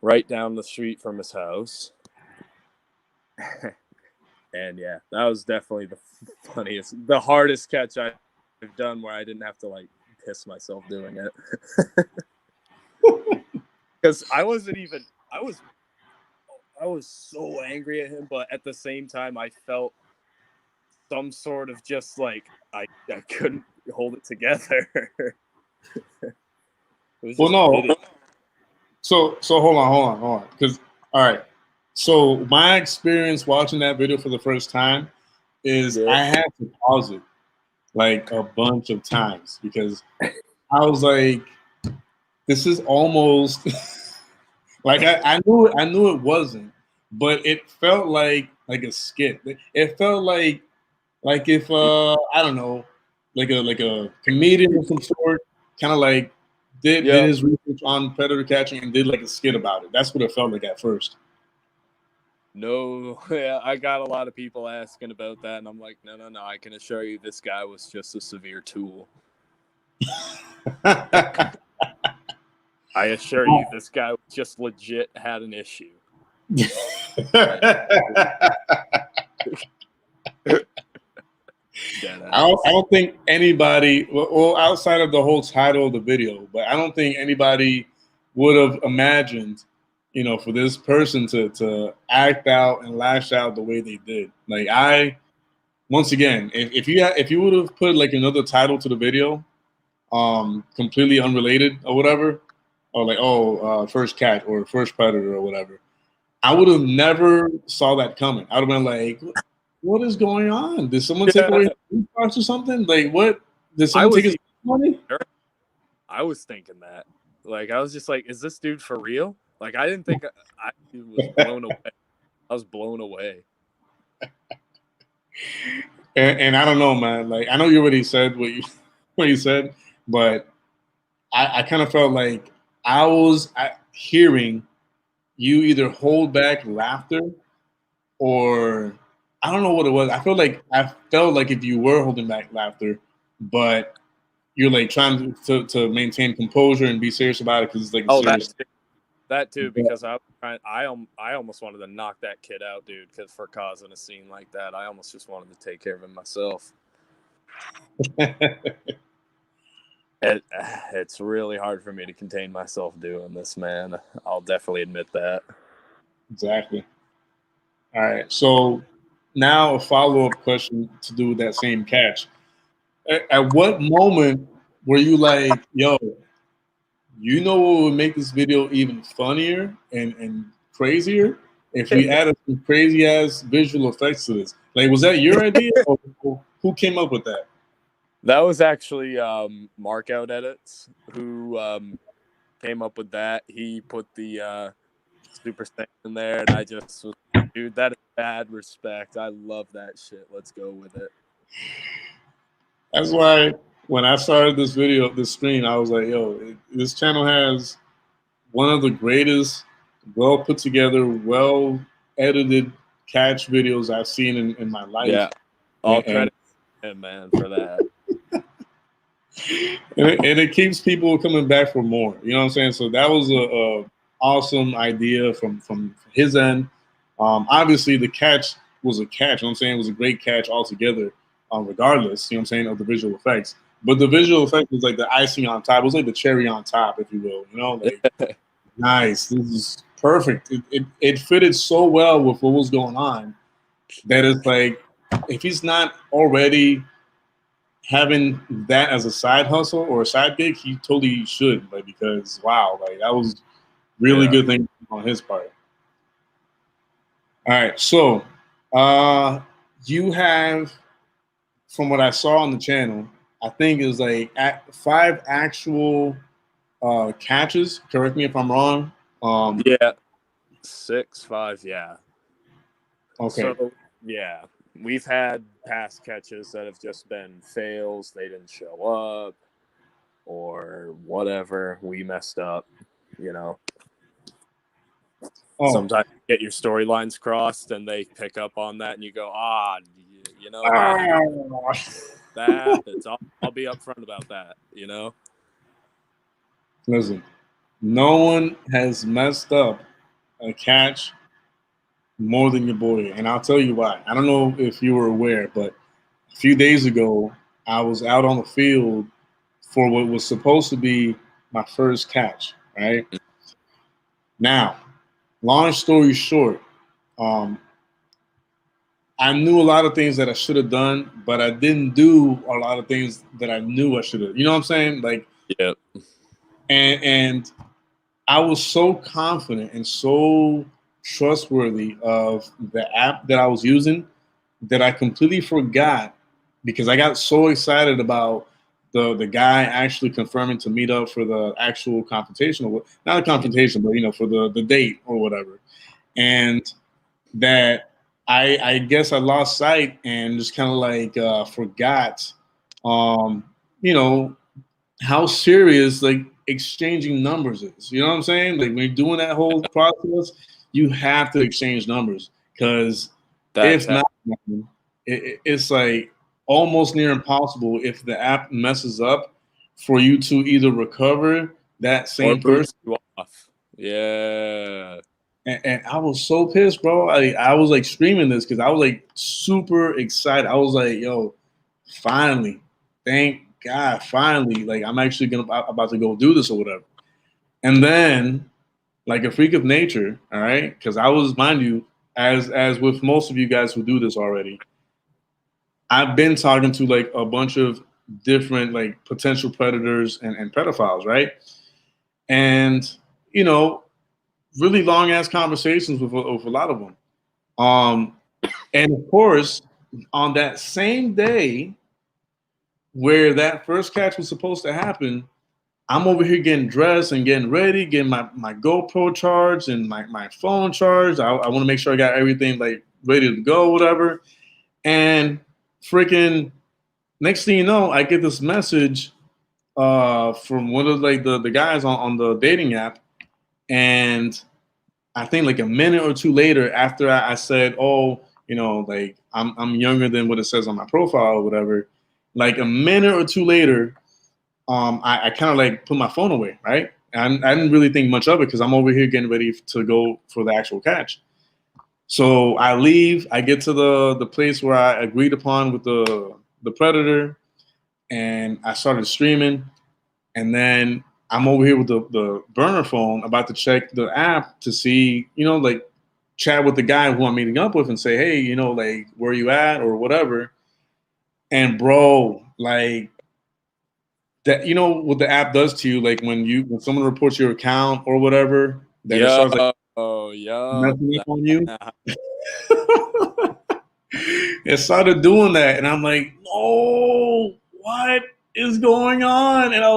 right down the street from his house. And yeah, that was definitely the the hardest catch I've done where I didn't have to like piss myself doing it. Because I was so angry at him, but at the same time I felt some sort of just like I couldn't hold it together. It was Well, just no. video. So hold on. Because all right. So my experience watching that video for the first time is Yeah. I had to pause it like a bunch of times because I was like, this is almost like I knew it wasn't, but it felt like a skit. It felt like if I don't know, like a comedian of some sort, kind of like did Yeah. his research on predator catching and did like a skit about it. That's what it felt like at first. No, yeah, I got a lot of people asking about that, and I'm like, no. I can assure you, this guy was just a severe tool. I assure you, this guy just legit had an issue. I don't think anybody, well, outside of the whole title of the video, but I don't think anybody would have imagined, for this person to act out and lash out the way they did. Like once again, if you would have put like another title to the video, completely unrelated or whatever, or like first cat or first predator or whatever, I would have never saw that coming. I would have been like, what is going on? Did someone take away his parts or something? Like, what? Did someone take his money? I was thinking that. Like, I was just like, is this dude for real? Like, I didn't think I was blown away. I was blown away. And I don't know, man. Like, I know you already said what you said, but I kind of felt like I was hearing you either hold back laughter or I don't know what it was. I felt like if you were holding back laughter, but you're like trying to maintain composure and be serious about it because it's like a serious. That too, because I almost wanted to knock that kid out, dude, because for causing a scene like that, I almost just wanted to take care of him myself. It's really hard for me to contain myself doing this, man. I'll definitely admit that. Exactly. All right. So now a follow-up question to do with that same catch. At what moment were you like, yo, what would make this video even funnier and crazier if we added some crazy ass visual effects to this? Like, was that your idea or who came up with that? That was actually Markout Edits who came up with that. He put the super thing in there, and I just was, dude, that is bad respect. I love that shit. Let's go with it. That's why when I started this stream, I was like, yo, this channel has one of the greatest, well put together, well edited catch videos I've seen in my life. Yeah. All credit to him, man, for that. And it keeps people coming back for more. You know what I'm saying? So that was a awesome idea from his end. Obviously, the catch was a catch. You know what I'm saying? It was a great catch altogether, regardless, you know what I'm saying, of the visual effects. But the visual effect was like the icing on top. It was like the cherry on top, if you will. You know, like, nice. This is perfect. It fitted so well with what was going on that it's like, if he's not already having that as a side hustle or a side gig, he totally should, like, because wow, like that was really good thing on his part. All right, so you have, from what I saw on the channel, I think it was like 5 actual catches. Correct me if I'm wrong. Yeah, 6, 5, yeah. Okay. So yeah, we've had past catches that have just been fails. They didn't show up, or whatever. We messed up, you know. Oh. Sometimes you get your storylines crossed, and they pick up on that, and you go, you know, that happens. I'll be upfront about that, you know. Listen, no one has messed up a catch more than your boy, and I'll tell you why. I don't know if you were aware, but a few days ago, I was out on the field for what was supposed to be my first catch, right? Now, long story short, I knew a lot of things that I should have done, but I didn't do a lot of things that I knew I should have. You know what I'm saying? Like, Yep. and I was so confident and so trustworthy of the app that I was using that I completely forgot because I got so excited about the guy actually confirming to meet up for the actual confrontation, or not a confrontation, but for the date or whatever, and that I guess I lost sight and just kind of like forgot, um, you know, how serious like exchanging numbers is. You know what I'm saying? Like when you're doing that whole process, you have to exchange numbers because if That not, it's like almost near impossible if the app messes up for you to either recover that or same person. boots you off. Yeah. And I was so pissed, bro. I was like screaming this because I was like super excited. I was like, yo, finally, thank God, finally, like I'm actually about to go do this or whatever. And then, like a freak of nature, all right, because I was, mind you, as with most of you guys who do this already, I've been talking to like a bunch of different like potential predators and pedophiles, right? And you know, really long ass conversations with a lot of them. Um, and of course, on that same day where that first catch was supposed to happen, I'm over here getting dressed and getting ready, getting my GoPro charged and my phone charged. I want to make sure I got everything like ready to go, whatever. And freaking next thing you know, I get this message from one of like the guys on the dating app, and I think like a minute or two later, after I said, "Oh, like I'm younger than what it says on my profile or whatever," like a minute or two later, I kind of like put my phone away, right? And I didn't really think much of it because I'm over here getting ready to go for the actual catch. So I leave. I get to the place where I agreed upon with the predator, and I started streaming. And then I'm over here with the burner phone about to check the app to see, like chat with the guy who I'm meeting up with and say, hey, like where you at or whatever. And bro, like that, what the app does to you, like when someone reports your account or whatever, that it Yeah. starts like Oh, yeah. messing up on you. It started doing that, and I'm like, no, what is going on? And I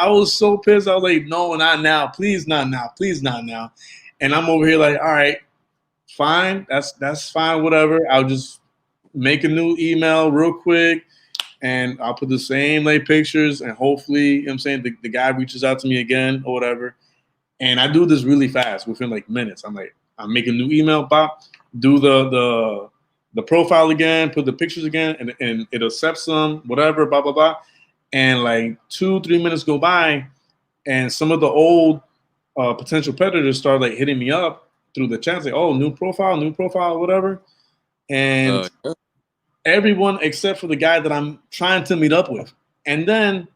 was so pissed. I was like, no, not now, please, not now, please, not now. And I'm over here like, all right, fine, that's fine, whatever. I'll just make a new email real quick, and I'll put the same like pictures, and hopefully, I'm saying the guy reaches out to me again or whatever. And I do this really fast within like minutes. I'm making a new email, pop, do the profile again, put the pictures again, and it accepts them, whatever, blah, blah, blah. And like 2-3 minutes go by, and some of the old potential predators start like hitting me up through the chat, say, oh, new profile, whatever. And Yeah. everyone except for the guy that I'm trying to meet up with. And then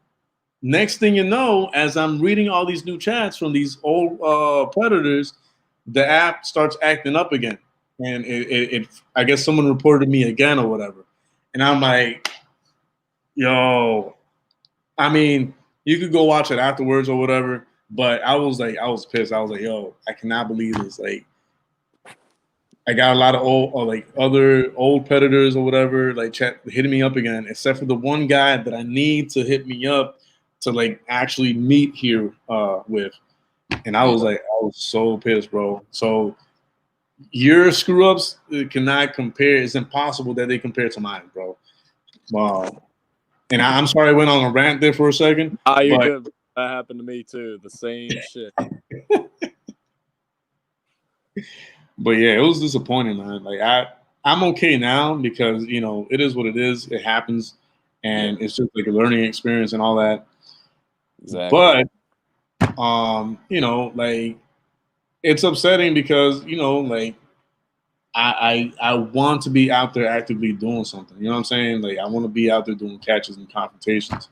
next thing you know, as I'm reading all these new chats from these old predators, the app starts acting up again. And I guess someone reported me again or whatever. And I'm like, yo, I mean, you could go watch it afterwards or whatever. But I was pissed. I was like, yo, I cannot believe this. Like, I got a lot of old, or like other old predators or whatever, like chat hitting me up again, except for the one guy that I need to hit me up to like actually meet here with. And I was so pissed, bro. So your screw ups cannot compare. It's impossible that they compare to mine, bro. Wow. And I'm sorry I went on a rant there for a second. Ah, you're but good. That happened to me too. The same shit. But yeah, it was disappointing, man. Like I'm okay now because it is what it is. It happens, and it's just like a learning experience and all that. Exactly. But like it's upsetting because like I want to be out there actively doing something. You know what I'm saying? Like I want to be out there doing catches and confrontations.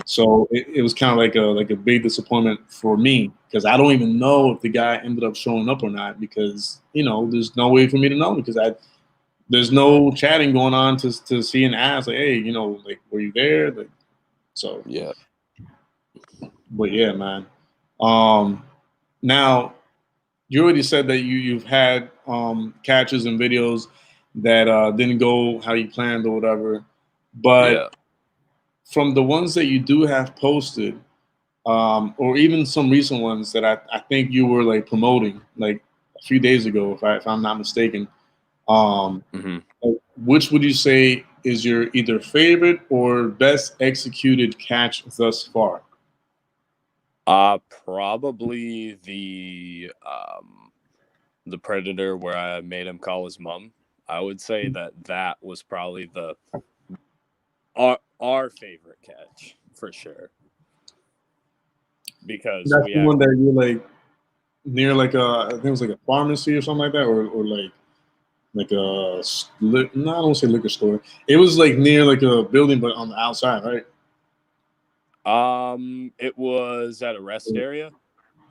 So it was kind of like a big disappointment for me because I don't even know if the guy ended up showing up or not because there's no way for me to know because there's no chatting going on to see and ask like, hey, like, were you there? Like, so Yeah. but yeah, man. Um, Now you already said that you've had catches and videos that didn't go how you planned or whatever, Yeah. but from the ones that you do have posted, or even some recent ones that I think you were like promoting like a few days ago, if I'm not mistaken. Um, Hmm. which would you say is your either favorite or best executed catch thus far? Probably the Predator where I made him call his mom. I would say that was probably our favorite catch for sure, because That's we the one actually that you're like near like I think it was like a pharmacy or something like that, or like a no, I don't say liquor store. It was like near like a building, but on the outside, right? it was at a rest area.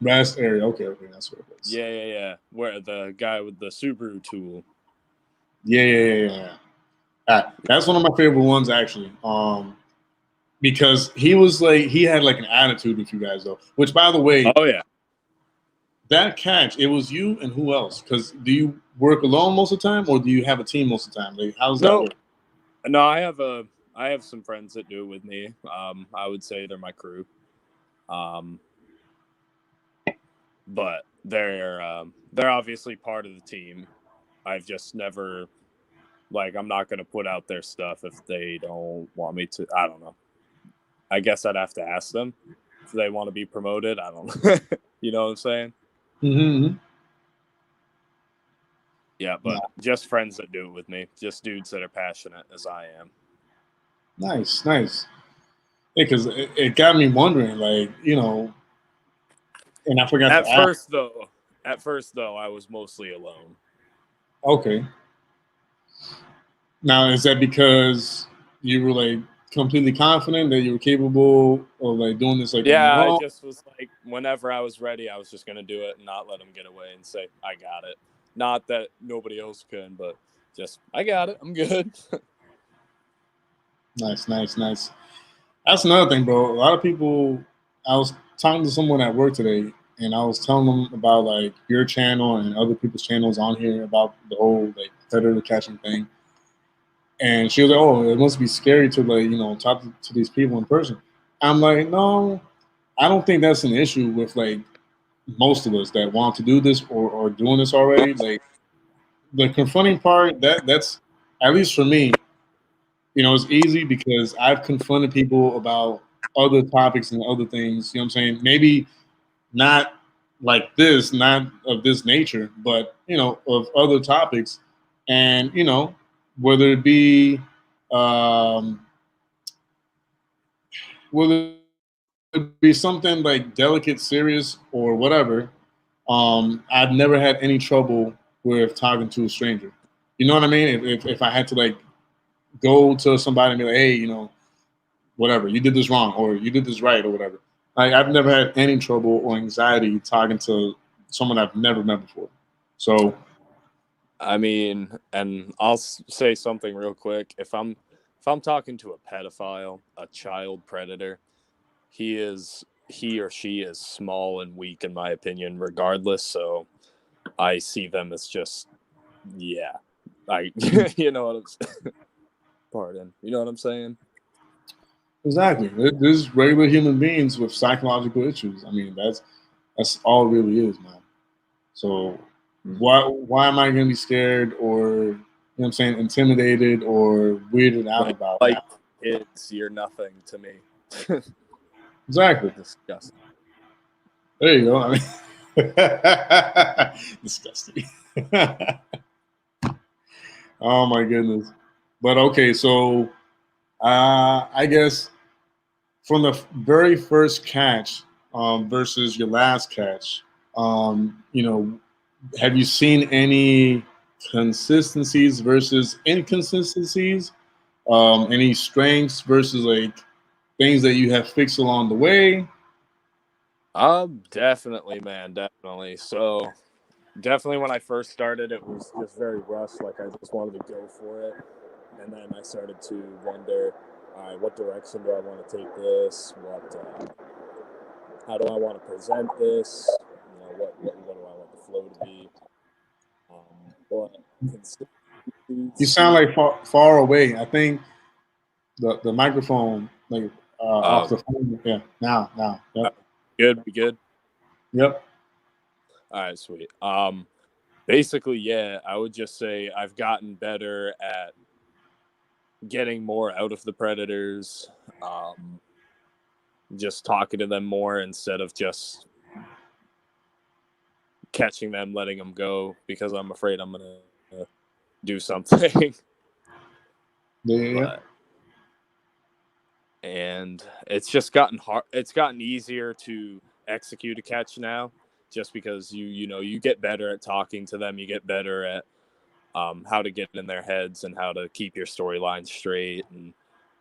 Rest area. Okay, okay, that's what it was. Yeah, where the guy with the Subaru tool. Yeah. That's one of my favorite ones actually. Because he was like he had like an attitude with you guys though. Which, by the way, Oh yeah. that catch, it was you and who else? Because do you work alone most of the time, or do you have a team most of the time? Like, how does that No, work? no, I have some friends that do it with me. I would say they're my crew. Um, but they're obviously part of the team. I've just never, like, I'm not gonna put out their stuff if they don't want me to. I don't know. I guess I'd have to ask them if they want to be promoted. I don't know. You know what I'm saying? Mm-hmm. Yeah, but just friends that do it with me, just dudes that are passionate as I am. Nice, nice. Yeah, because it got me wondering, like, and I forgot to At ask. first, though, I was mostly alone. Okay. Now, is that because you were like completely confident that you were capable of like doing this like on Yeah, your I own? just was like, whenever I was ready, I was just gonna do it and not let them get away and say I got it. Not that nobody else can, but just I got it. I'm good. Nice, nice, nice. That's another thing, bro. A lot of people. I was talking to someone at work today, and I was telling them about like your channel and other people's channels on here about the whole like predator catching thing. And she was like, "Oh, it must be scary to like talk to these people in person." I'm like, "No, I don't think that's an issue with like most of us that want to do this or doing this already. Like the confronting part, that's at least for me, it's easy because I've confronted people about other topics and other things. You know what I'm saying? Maybe not like this, not of this nature, but of other topics, and whether it be um, whether it be something like delicate, serious, or whatever. I've never had any trouble with talking to a stranger. You know what I mean? If I had to like go to somebody and be like, hey, whatever, you did this wrong or you did this right or whatever. Like I've never had any trouble or anxiety talking to someone I've never met before. So I mean, and I'll say something real quick. If I'm talking to a pedophile, a child predator, he or she is small and weak in my opinion, regardless. So I see them as just yeah, I you know what I'm pardon, you know what I'm saying? exactly, there's regular human beings with psychological issues. I mean, that's all it really is, man. So why am I gonna be scared or what I'm saying, intimidated or weirded out Like about like that? kids, you're nothing to me. Exactly. Disgusting. There you go. I mean, disgusting. Oh my goodness. But okay, so I guess from the very first catch versus your last catch, have you seen any consistencies versus inconsistencies? Any strengths versus like things that you have fixed along the way? Definitely, man, definitely. So definitely when I first started, it was just very rushed. Like I just wanted to go for it, and then I started to wonder, all right, what direction do I want to take this? How do I want to present this? What do I want the flow to be? But You consistency. sound like far away. I think the microphone, like off the phone. Yeah, now. Yep. Good, be good. Yep. All right, sweet. Basically, yeah, I would just say I've gotten better at getting more out of the predators, just talking to them more instead of just catching them, letting them go because I'm afraid I'm gonna do something. Yeah. And it's just gotten hard. It's gotten easier to execute a catch now, just because you get better at talking to them. You get better at how to get in their heads and how to keep your storyline straight and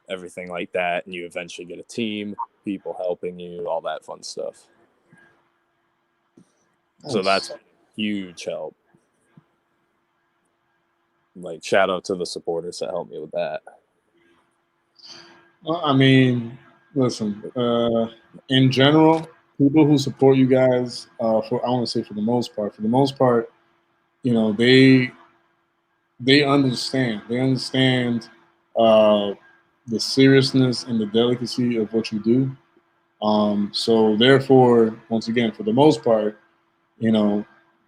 everything like that. And you eventually get a team, people helping you, all that fun stuff. Nice. So that's a huge help. Like, shout out to the supporters that helped me with that. Well, I mean, listen, in general, people who support you guys, I want to say for the most part, you know, they understand. They understand the seriousness and the delicacy of what you do. So therefore, once again, for the most part, you know,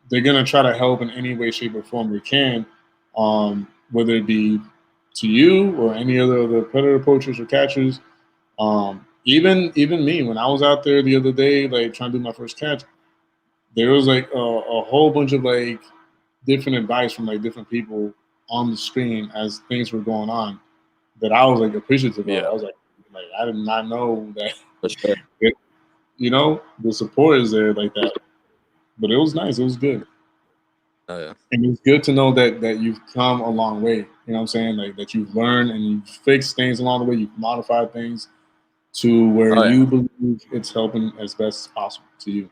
they're gonna try to help in any way, shape, or form they can, whether it be to you or any other predator poachers or catchers. Even me, when I was out there the other day, like trying to do my first catch, there was like a whole bunch of like different advice from like different people on the screen as things were going on that I was like appreciative of. I was like I did not know that. For sure. You know, the support is there like that. But it was nice. It was good. Oh yeah. And it's good to know that you've come a long way. You know what I'm saying? Like that you've learned and you've fixed things along the way. You've modified things to where you believe it's helping as best as possible to you.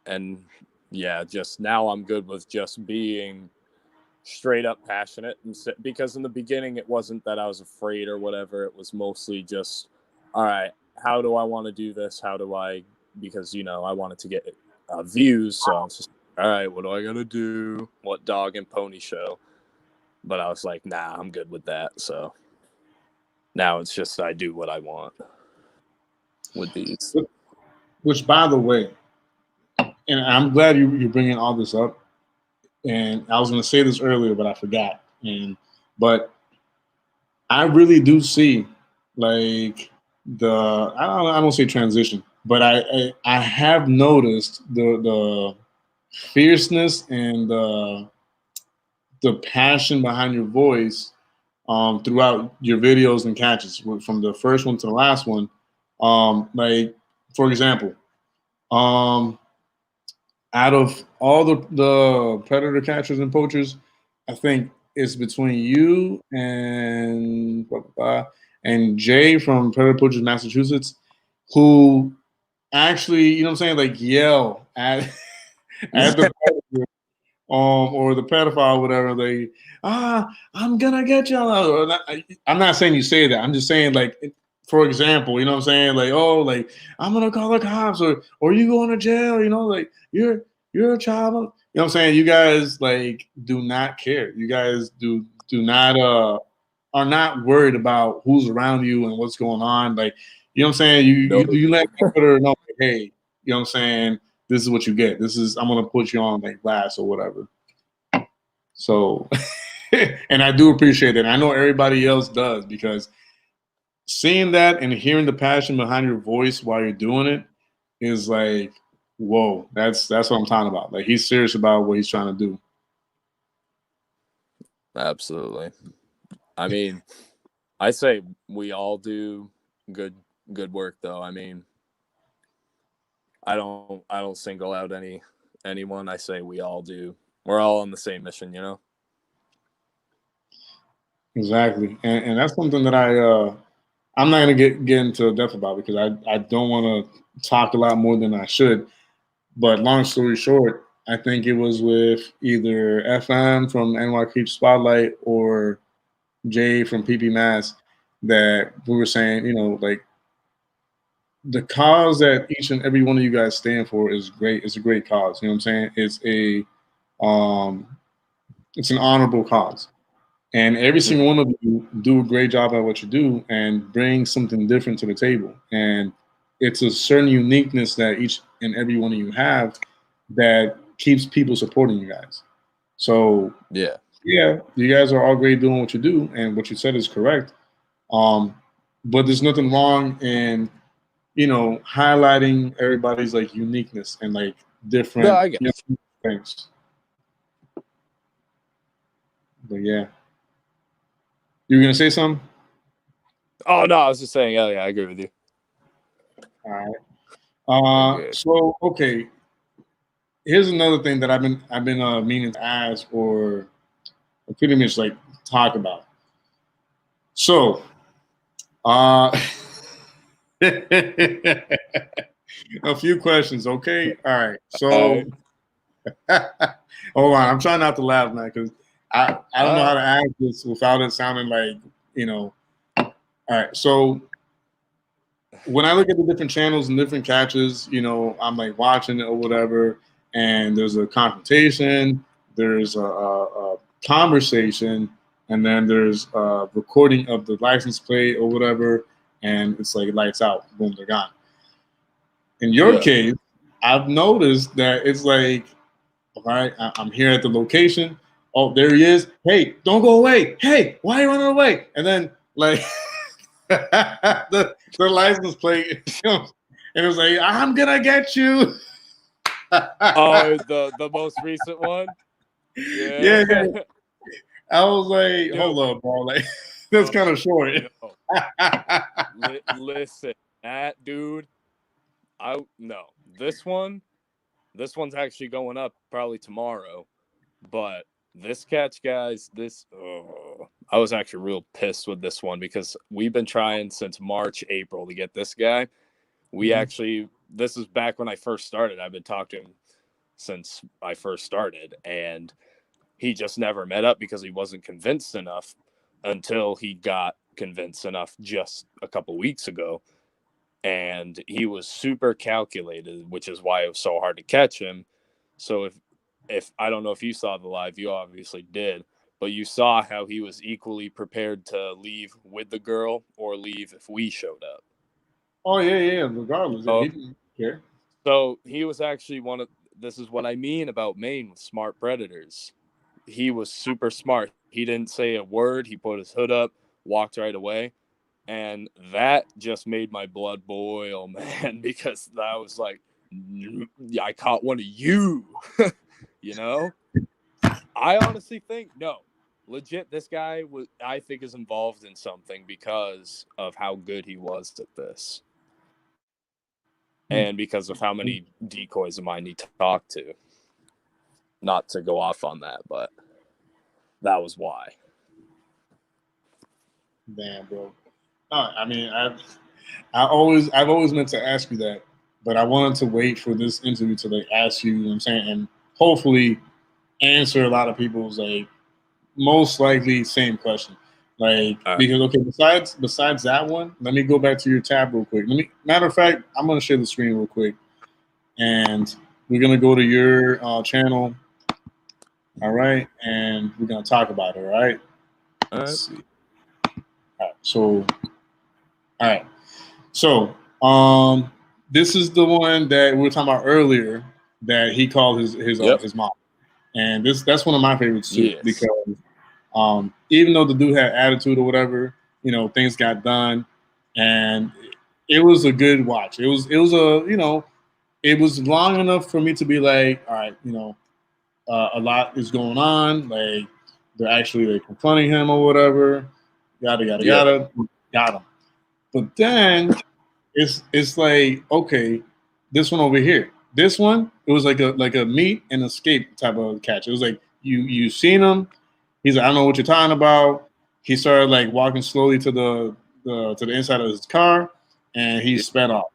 And yeah, just now I'm good with just being straight up passionate, and because in the beginning it wasn't that I was afraid or whatever. It was mostly just, all right, how do I want to do this? How do I, because I wanted to get views, so I was just, all right, what do I gotta do? What dog and pony show? But I was like, nah, I'm good with that. So now it's just I do what I want with these. Which, by the way, and I'm glad you're bringing all this up. And I was going to say this earlier, but I forgot. But I really do see like I don't say transition, but I have noticed the fierceness and the passion behind your voice throughout your videos and catches, from the first one to the last one. Like, for example, out of all the predator catchers and poachers, I think it's between you and Jay from Predator Poachers Massachusetts, who actually, you know what I'm saying, like yell at the predator, or the pedophile, or whatever. They, I'm gonna get you. I'm not saying you say that. I'm just saying, like, for example, you know what I'm saying, like, oh, like I'm gonna call the cops, or you going to jail. You know, like you're a child. You know what I'm saying? You guys like do not care. You guys do not are not worried about who's around you and what's going on. Like, you know what I'm saying? You let her know, like, hey, you know what I'm saying? This is what you get. I'm gonna put you on like blast or whatever. So, and I do appreciate it. I know everybody else does, because seeing that and hearing the passion behind your voice while you're doing it is like, whoa, that's what I'm talking about. Like, he's serious about what he's trying to do. Absolutely. I mean, I say we all do good work, though. I mean, I don't single out anyone. I say we all do. We're all on the same mission, Exactly, and that's something that I'm not gonna get into depth about, because I don't want to talk a lot more than I should. But long story short, I think it was with either FM from NY Creep Spotlight or Jay from PP Mass that we were saying, like the cause that each and every one of you guys stand for is great. It's a great cause. You know what I'm saying? Um, it's an honorable cause. And every single one of you do a great job at what you do and bring something different to the table. And it's a certain uniqueness that each and every one of you have that keeps people supporting you guys. So Yeah. You guys are all great doing what you do, and what you said is correct. But there's nothing wrong in highlighting everybody's like uniqueness and like different No, I get things. But yeah, you were gonna say something? Oh no, I was just saying. Yeah, I agree with you. All right. So okay, here's another thing that I've been meaning to ask or pretty much like talk about. So, a few questions. Okay. All right. So, hold on. I'm trying not to laugh, man, because I don't know how to ask this without it sounding like All right. So when I look at the different channels and different catches, I'm like watching it or whatever, and there's a confrontation, there's a conversation, and then there's a recording of the license plate or whatever, and it's like lights out, boom, they're gone. In your case, I've noticed that it's like, all right, I'm here at the location. Oh, there he is. Hey, don't go away. Hey, why are you running away? And then like the license plate comes, and it was like, I'm gonna get you. Oh, the most recent one. Yeah. I was like, dude, hold up, bro. Like, that's kind of short. Listen, that dude. This one's actually going up probably tomorrow. But this catch, guys, I was actually real pissed with this one because we've been trying since March, April to get this guy. This is back when I first started. I've been talking to him since I first started, and he just never met up because he wasn't convinced enough until he got convinced enough just a couple weeks ago. And he was super calculated, which is why it was so hard to catch him. So if I don't know if you saw the live, you obviously did, but you saw how he was equally prepared to leave with the girl or leave if we showed up. Oh yeah, regardless. He didn't care. So he was actually this is what I mean about Maine with smart predators. He was super smart. He didn't say a word. He put his hood up, walked right away. And that just made my blood boil, man, because I was like, I caught one of you, I honestly think, legit, this guy I think is involved in something because of how good he was at this. And because of how many decoys of mine he talked to. Not to go off on that, but that was why. Damn, bro. I mean, I've always meant to ask you that, but I wanted to wait for this interview to like ask you, what I'm saying, and hopefully answer a lot of people's like most likely same question. Like because okay, besides that one, let me go back to your tab real quick. Matter of fact, I'm gonna share the screen real quick, and we're gonna go to your channel. All right, and we're gonna talk about it. All right. Let's see. All right. So, this is the one that we were talking about earlier that he called his mom, and that's one of my favorites too because even though the dude had attitude or whatever, things got done, and it was a good watch. It was it was long enough for me to be like, all right, a lot is going on, like they're actually like confronting him or whatever, yada yada, got him. But then it's like, okay, this one over here. This one, it was like a meet and escape type of catch. It was like you seen him. He's like, I don't know what you're talking about. He started like walking slowly to the inside of his car, and he sped off.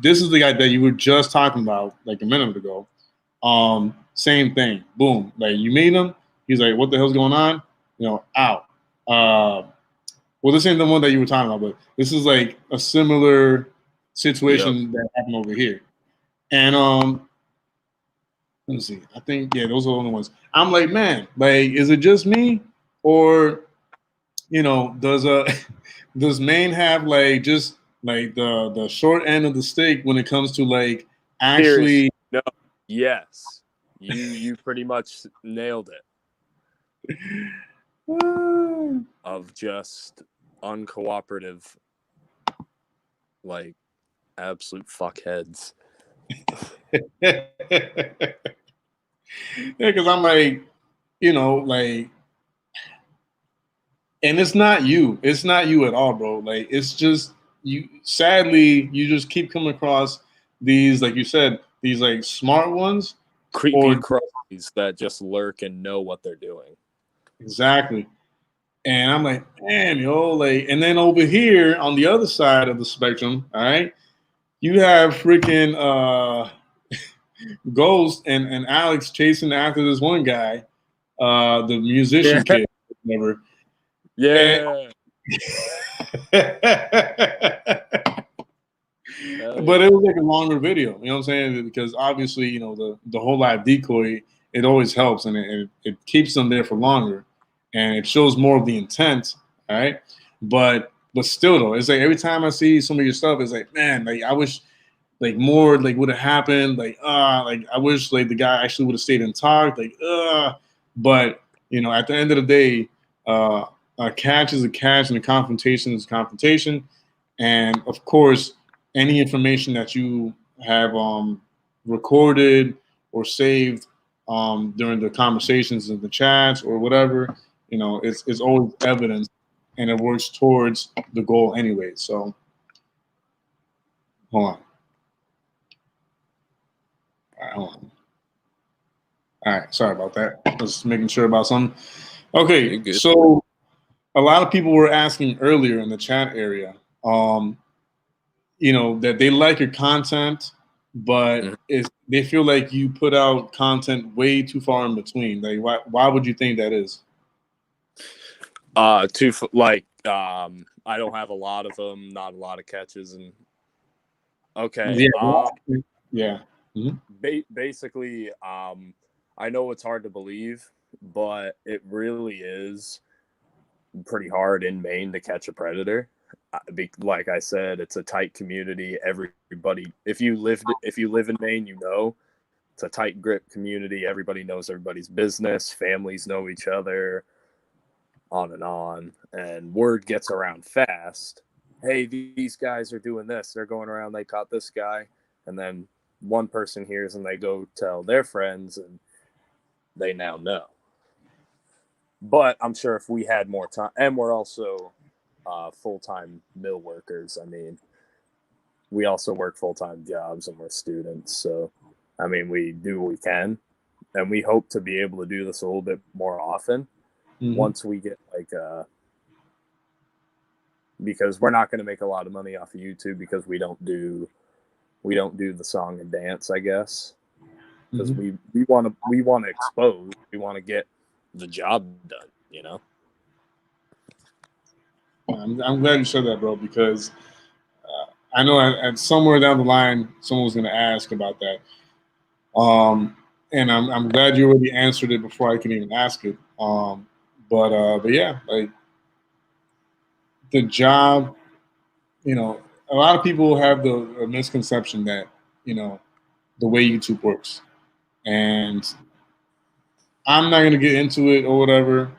This is the guy that you were just talking about like a minute ago. Same thing. Boom. Like you meet him, he's like, "What the hell's going on?" You know, out. Well, this ain't the one that you were talking about, but this is like a similar situation that happened over here. And let me see. I think those are the only ones. I'm like, man, like, is it just me, or does does Maine have like just like the short end of the stick when it comes to like actually? Seriously, no. Yes, you pretty much nailed it. Of just uncooperative, like absolute fuckheads. Yeah, because I'm like, like, and it's not you. It's not you at all, bro. Like, it's just you. Sadly, you just keep coming across these, like you said, these like smart ones, Creepy crusties that just lurk and know what they're doing. Exactly. And I'm like, man, like, and then over here on the other side of the spectrum, all right, you have freaking Ghost and Alex chasing after this one guy, the musician kid, whatever. Yeah. But it was like a longer video, you know what I'm saying? Because obviously, the whole live decoy, it always helps, and it keeps them there for longer, and it shows more of the intent, all right? But still, though, it's like every time I see some of your stuff, it's like, man, like I wish like more like would have happened, like I wish like the guy actually would have stayed and talked, like but at the end of the day, a catch is a catch, and a confrontation is a confrontation, and of course, any information that you have recorded or saved during the conversations in the chats or whatever, it's always evidence, and it works towards the goal anyway. So, hold on. All right, sorry about that. Just making sure about something. Okay, so a lot of people were asking earlier in the chat area, that they like your content, but they feel like you put out content way too far in between. Like, why would you think that is? I don't have a lot of them, not a lot of catches, and okay. Yeah. Mm-hmm. Basically, I know it's hard to believe, but it really is pretty hard in Maine to catch a predator. Like I said, it's a tight community. Everybody, if you live in Maine, it's a tight grip community. Everybody knows everybody's business. Families know each other, on, and word gets around fast. Hey, these guys are doing this. They're going around. They caught this guy, and then one person hears and they go tell their friends, and they now know. But I'm sure if we had more time, and we're also full-time mill workers. I mean, we also work full-time jobs, and we're students. So, I mean, we do what we can, and we hope to be able to do this a little bit more often once we get because we're not going to make a lot of money off of YouTube because we don't do the song and dance, I guess, because we want to expose, we want to get the job done. I'm glad you said that, bro, because I know at somewhere down the line someone was going to ask about that, and I'm glad you already answered it before I can even ask it. But yeah, like the job, a lot of people have the misconception that the way YouTube works, and I'm not going to get into it or whatever,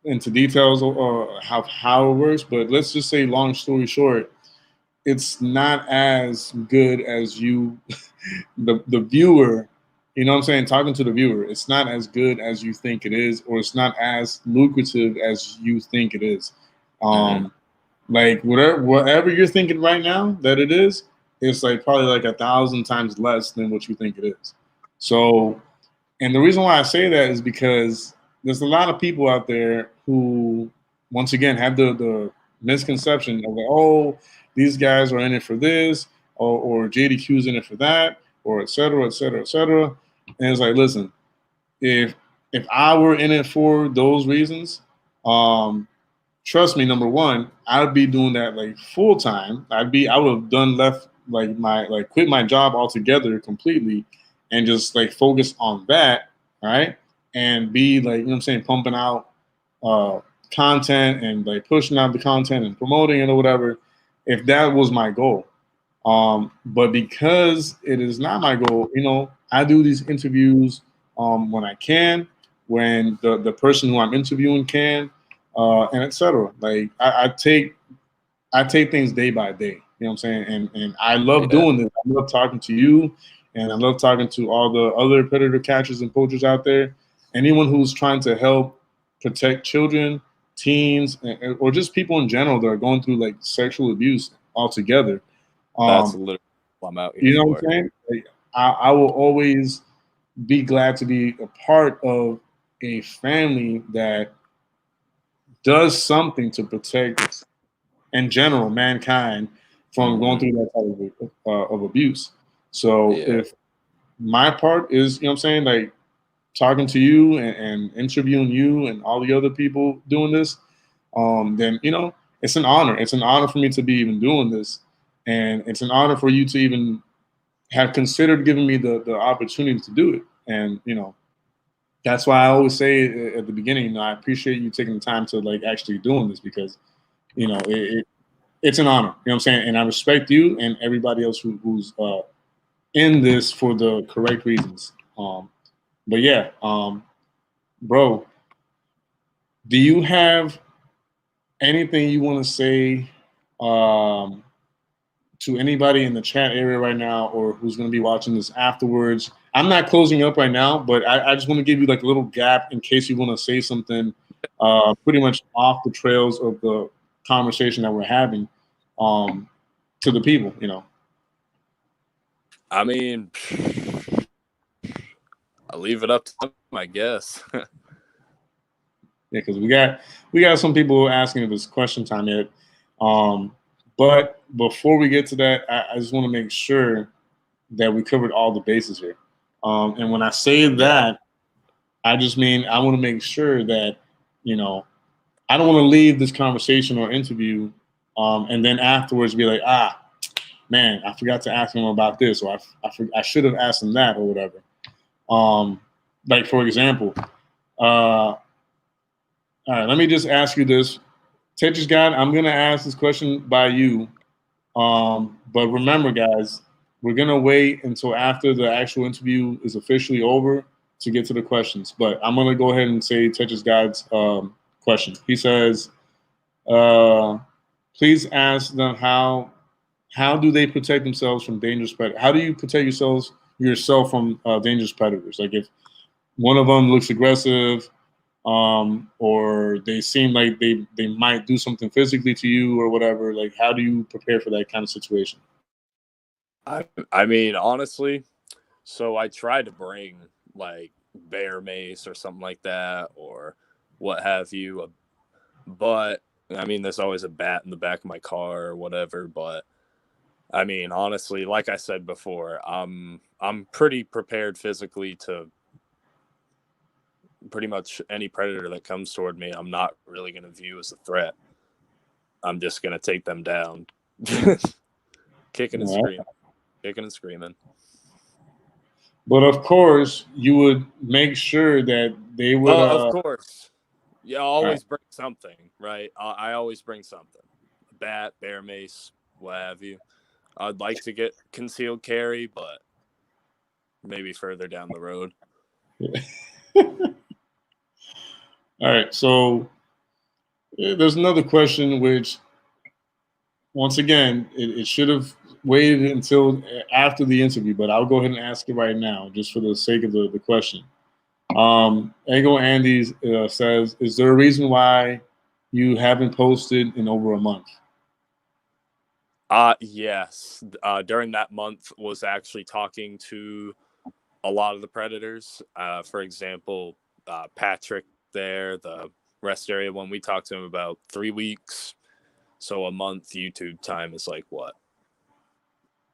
into details or how it works. But let's just say, long story short, it's not as good as you, the viewer. You know what I'm saying? Talking to the viewer, it's not as good as you think it is, or it's not as lucrative as you think it is. Like whatever you're thinking right now that it is, it's like probably like 1,000 times less than what you think it is. So, and the reason why I say that is because there's a lot of people out there who, once again, have the misconception of like, oh, these guys are in it for this, or JDQ's in it for that, or et cetera, et cetera, et cetera. And it's like, listen, if I were in it for those reasons, trust me, number one, I'd be doing that like full time. I would have done left like quit my job altogether completely and just like focus on that, right? And be like, you know what I'm saying, pumping out uh content and like pushing out the content and promoting it or whatever, if that was my goal. But because it is not my goal, you know, I do these interviews when I can, when the person who I'm interviewing can, and etc. Like I take things day by day. You know what I'm saying? And I love Yeah, doing this. I love talking to you, and I love talking to all the other predator catchers and poachers out there. Anyone who's trying to help protect children, teens, or just people in general that are going through like sexual abuse altogether. that's Um, literally what I'm out here you know what for. I'm saying? Like, I will always be glad to be a part of a family that does something to protect, in general, mankind from going Hmm. through that type of abuse. So Yeah, if my part is, you know what I'm saying, like talking to you and interviewing you and all the other people doing this, then, you know, it's an honor. It's an honor for me to be even doing this. And it's an honor for you to even have considered giving me the opportunity to do it. And, you know, that's why I always say at the beginning, you know, I appreciate you taking the time to like actually doing this because, you know, it's an honor. You know what I'm saying? And I respect you and everybody else who's in this for the correct reasons. But yeah, bro, do you have anything you want to say um, to anybody in the chat area right now or who's going to be watching this afterwards? I'm not closing up right now, but I just want to give you like a little gap in case you want to say something pretty much off the trails of the conversation that we're having um, to the people, you know. I mean, I'll leave it up to them, I guess. Yeah, because we got some people asking if it's question time yet. But before we get to that, I just want to make sure that we covered all the bases here. And when I say Yeah, that, I just mean I want to make sure that, you know, I don't want to leave this conversation or interview and then afterwards be like, ah, man, I forgot to ask him about this, or I should have asked him that, or whatever. Um, like for example, all right, let me just ask you this, Tetris God. I'm gonna ask this question by you, but remember, guys, we're gonna wait until after the actual interview is officially over to get to the questions. But I'm gonna go ahead and say Tetris God's question. He says, uh, "Please ask them how do they protect themselves from dangerous predators? How do you protect yourself from dangerous predators? Like if one of them looks aggressive, or they seem like they might do something physically to you or whatever. Like, how do you prepare for that kind of situation?" I mean, honestly, so I tried to bring like bear mace or something like that, or what have you. But I mean, there's always a bat in the back of my car or whatever. But I mean, honestly, like I said before, I'm pretty prepared physically to pretty much any predator that comes toward me. I'm not really going to view as a threat. I'm just going to take them down, kicking and All right. screaming, kicking and screaming. But of course, you would make sure that they would. Of course. Yeah, I'll All right. always bring something, right? I always bring something. A bat, bear mace, what have you. I'd like to get concealed carry, but maybe further down the road. All right. So there's another question, which once again, it should have waited until after the interview, but I'll go ahead and ask it right now, just for the sake of the question. Ego Andy says, "Is there a reason why you haven't posted in over a month?" Yes. During that month was actually talking to a lot of the predators. For example, Patrick there, the rest area one, we talked to him about 3 weeks. So a month YouTube time is like what?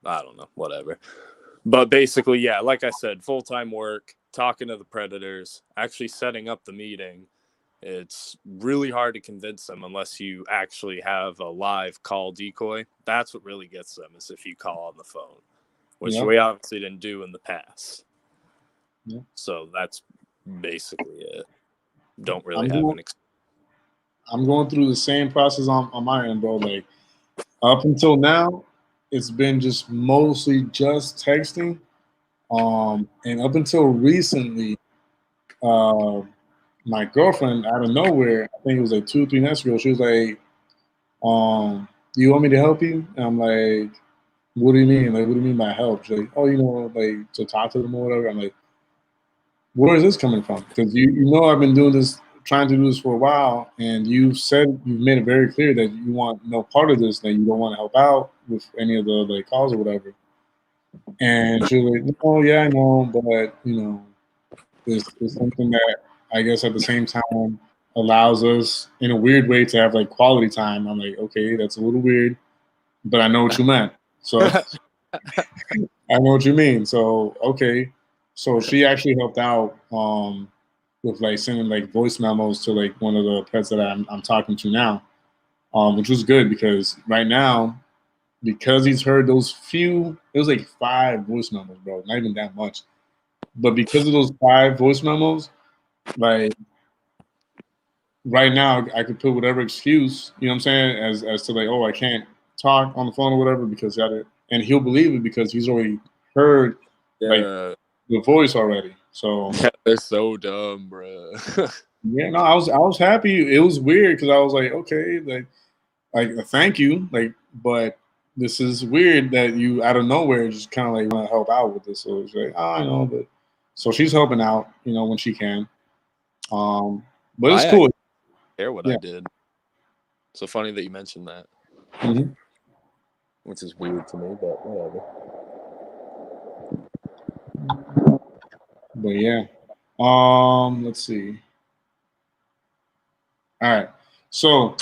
I don't know, whatever. But basically, yeah, like I said, full-time work, talking to the predators, actually setting up the meeting. It's really hard to convince them unless you actually have a live call decoy. That's what really gets them, is if you call on the phone, which Yeah. we obviously didn't do in the past. Yeah. So that's basically it. Don't really I'm have going, an I'm going through the same process on my end, bro. Like up until now, it's been just mostly just texting. And up until recently, uh, my girlfriend out of nowhere, I think it was like 2 or 3 nights ago, she was like, "Do you want me to help you?" And I'm like, "What do you mean? Like, what do you mean by help?" She's like, "Oh, like to talk to them or whatever." I'm like, "Where is this coming from?" Because you know I've been doing this, trying to do this for a while, and you've made it very clear that you want no part of this, that you don't want to help out with any of the like calls or whatever. And she was like, "Oh yeah, I know, but it's something that I guess at the same time allows us in a weird way to have like quality time." I'm like, "Okay, that's a little weird, but I know what you meant." So I know what you mean. So okay, so she actually helped out with like sending like voice memos to like one of the pets that I'm talking to now, which was good because right now, because he's heard those few, it was like 5 voice memos, bro, not even that much. But because of those 5 voice memos, like right now, I could put whatever excuse, you know what I'm saying, as to like, oh, I can't talk on the phone or whatever because and he'll believe it because he's already heard like Yeah, the voice already. So they're so dumb, bro. yeah, no, I was happy. It was weird because I was like, okay, like thank you, like, but this is weird that you out of nowhere just kind of like want to help out with this. So it's like, oh, I know, but so she's helping out, when she can. But it's I actually cool. care what I Yeah. did. So funny that you mentioned that, Hmm. which is weird to me, but whatever. But yeah. Let's see. All right. So,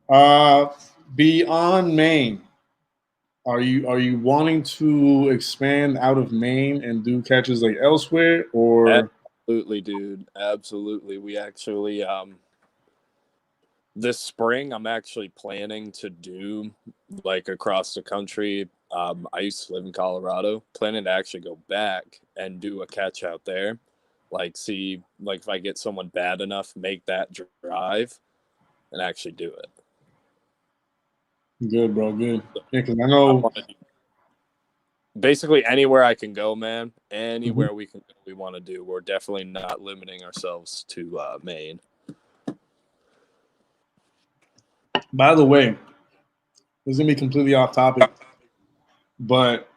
uh, beyond Maine, are you wanting to expand out of Maine and do catches like elsewhere, or? Absolutely, dude. Absolutely. We actually this spring I'm actually planning to do like across the country. I used to live in Colorado, planning to actually go back and do a catch out there. Like see like if I get someone bad enough, make that drive and actually do it. Good, bro. Good. So Yeah, because I I know. want to basically anywhere I can go, man. Mhm. Anywhere we can go, we want to do. We're definitely not limiting ourselves to Maine. By the way, this is gonna be completely off topic, but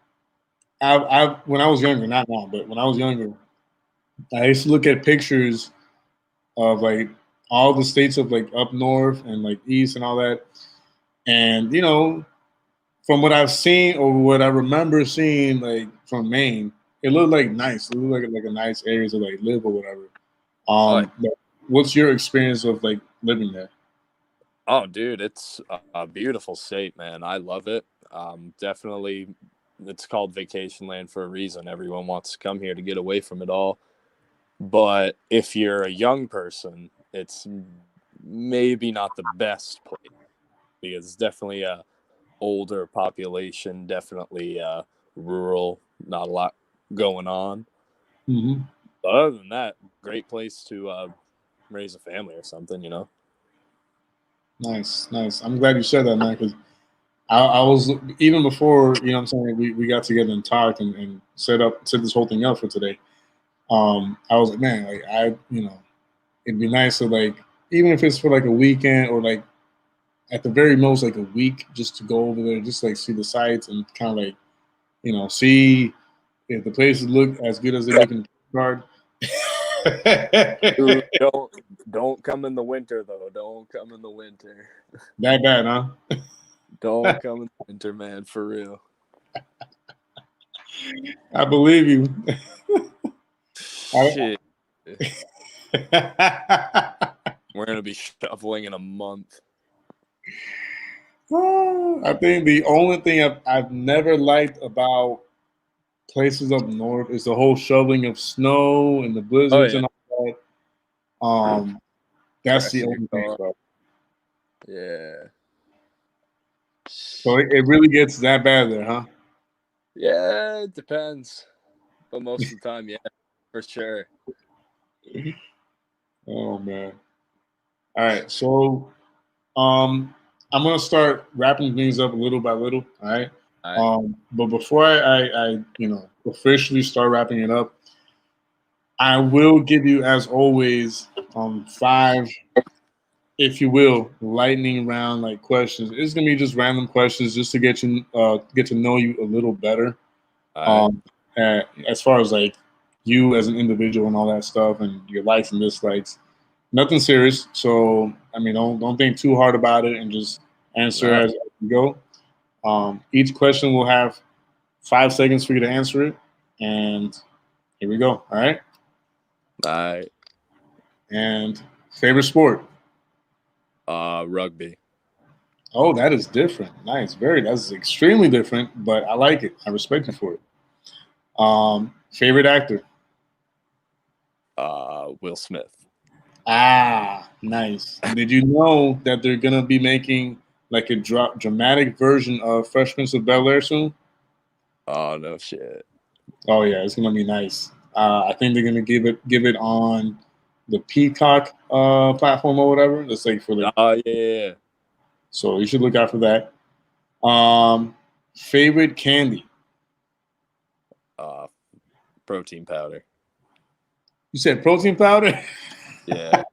I when I was younger, not now, but when I was younger, I used to look at pictures of like all the states of like up north and like east and all that, and from what I've seen or what I remember seeing, like from Maine, it looked like nice. It looked like a nice area to like live or whatever. Oh, But what's your experience of like living there? oh, dude, it's a beautiful state, man. I love it. Definitely, it's called vacation land for a reason. Everyone wants to come here to get away from it all. But if you're a young person, it's maybe not the best place because it's definitely a older population, definitely rural, not a lot going on. Hmm. But other than that, great place to raise a family or something. Nice, nice. I'm glad you said that, man, because I was even before what I'm saying we got together and talked and set this whole thing up for today. I was like, man, like it'd be nice to like even if it's for like a weekend or like at the very most like a week just to go over there, just like see the sights and kind of like see if the places look as good as they look in the card. Dude, That don't come in the winter though. Don't come in the winter. bad, huh? Don't come in the winter, man. For real. I believe you. Shit, I, we're gonna be shoveling in a month. I think the only thing I've never liked about places up north. It's the whole shoveling of snow and the Oh blizzards yeah, and all that. That's the crashing your only thing, car. bro. Yeah. So it really gets that bad there, huh? Yeah, it depends. But most of the time, yeah, for sure. Oh man. All right. So I'm gonna start wrapping things up little by little. All right. All right. But before I officially start wrapping it up, I will give you, as always, five, if you will, lightning round like questions. It's gonna be just random questions just to get to know you a little better. All right. Um, as far as like you as an individual and all that stuff, and your likes and dislikes. Nothing serious. So I mean, don't think too hard about it, and just answer No. as you go. Each question will have 5 seconds for you to answer it, and here we go. All right. All right. And favorite sport? Rugby. Oh, that is different. Nice. That's extremely different, but I like it. I respect you for it. Favorite actor? Will Smith. Ah, nice. Did you know that they're gonna be making like a dramatic version of Fresh Prince of Bel-Air soon? Oh no shit. Oh yeah, it's gonna be nice. I think they're gonna give it on the Peacock platform or whatever. That's like for like, Oh yeah. so you should look out for that. Favorite candy? Uh, protein powder. You said protein powder? Yeah.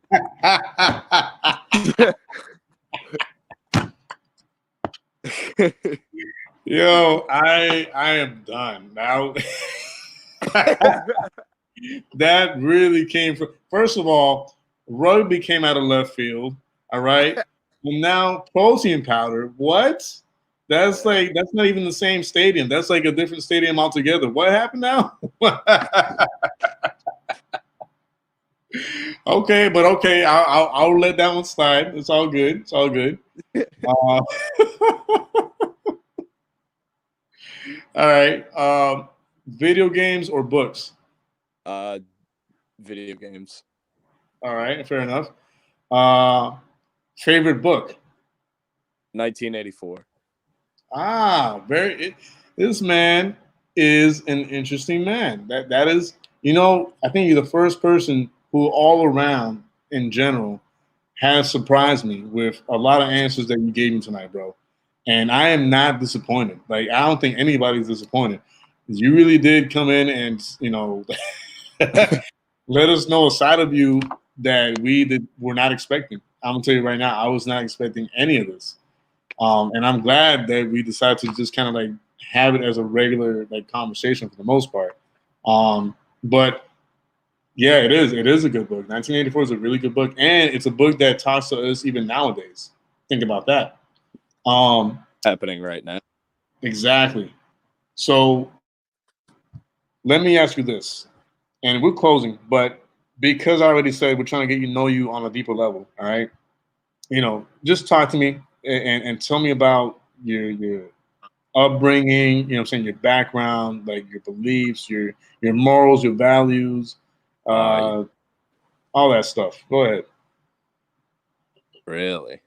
Yo, I am done now. That really came from. First of all, rugby came out of left field. All right, and now protein powder. What? That's not even the same stadium. That's like a different stadium altogether. What happened now? Okay, but okay, I'll let that one slide. It's all good. It's all good. Uh, all right. Video games or books? uh, video games. All right, fair enough. Uh, favorite book? 1984. Ah, this man is an interesting man. That is, I think you're the first person who, all around in general, has surprised me with a lot of answers that you gave me tonight, bro. And I am not disappointed. Like, I don't think anybody's disappointed. You really did come in and let us know a side of you that were not expecting. I'm gonna tell you right now, I was not expecting any of this. And I'm glad that we decided to just kind of like have it as a regular like conversation for the most part. But yeah, it is. It is a good book. 1984 is a really good book, and it's a book that talks to us even nowadays. Think about that. Happening right now. Exactly. So let me ask you this, and we're closing, but because I already said we're trying to get know you on a deeper level, all right? Just talk to me and tell me about your upbringing, what I'm saying, your background, like your beliefs, your morals, your values, uh, all that stuff. Go ahead. Really?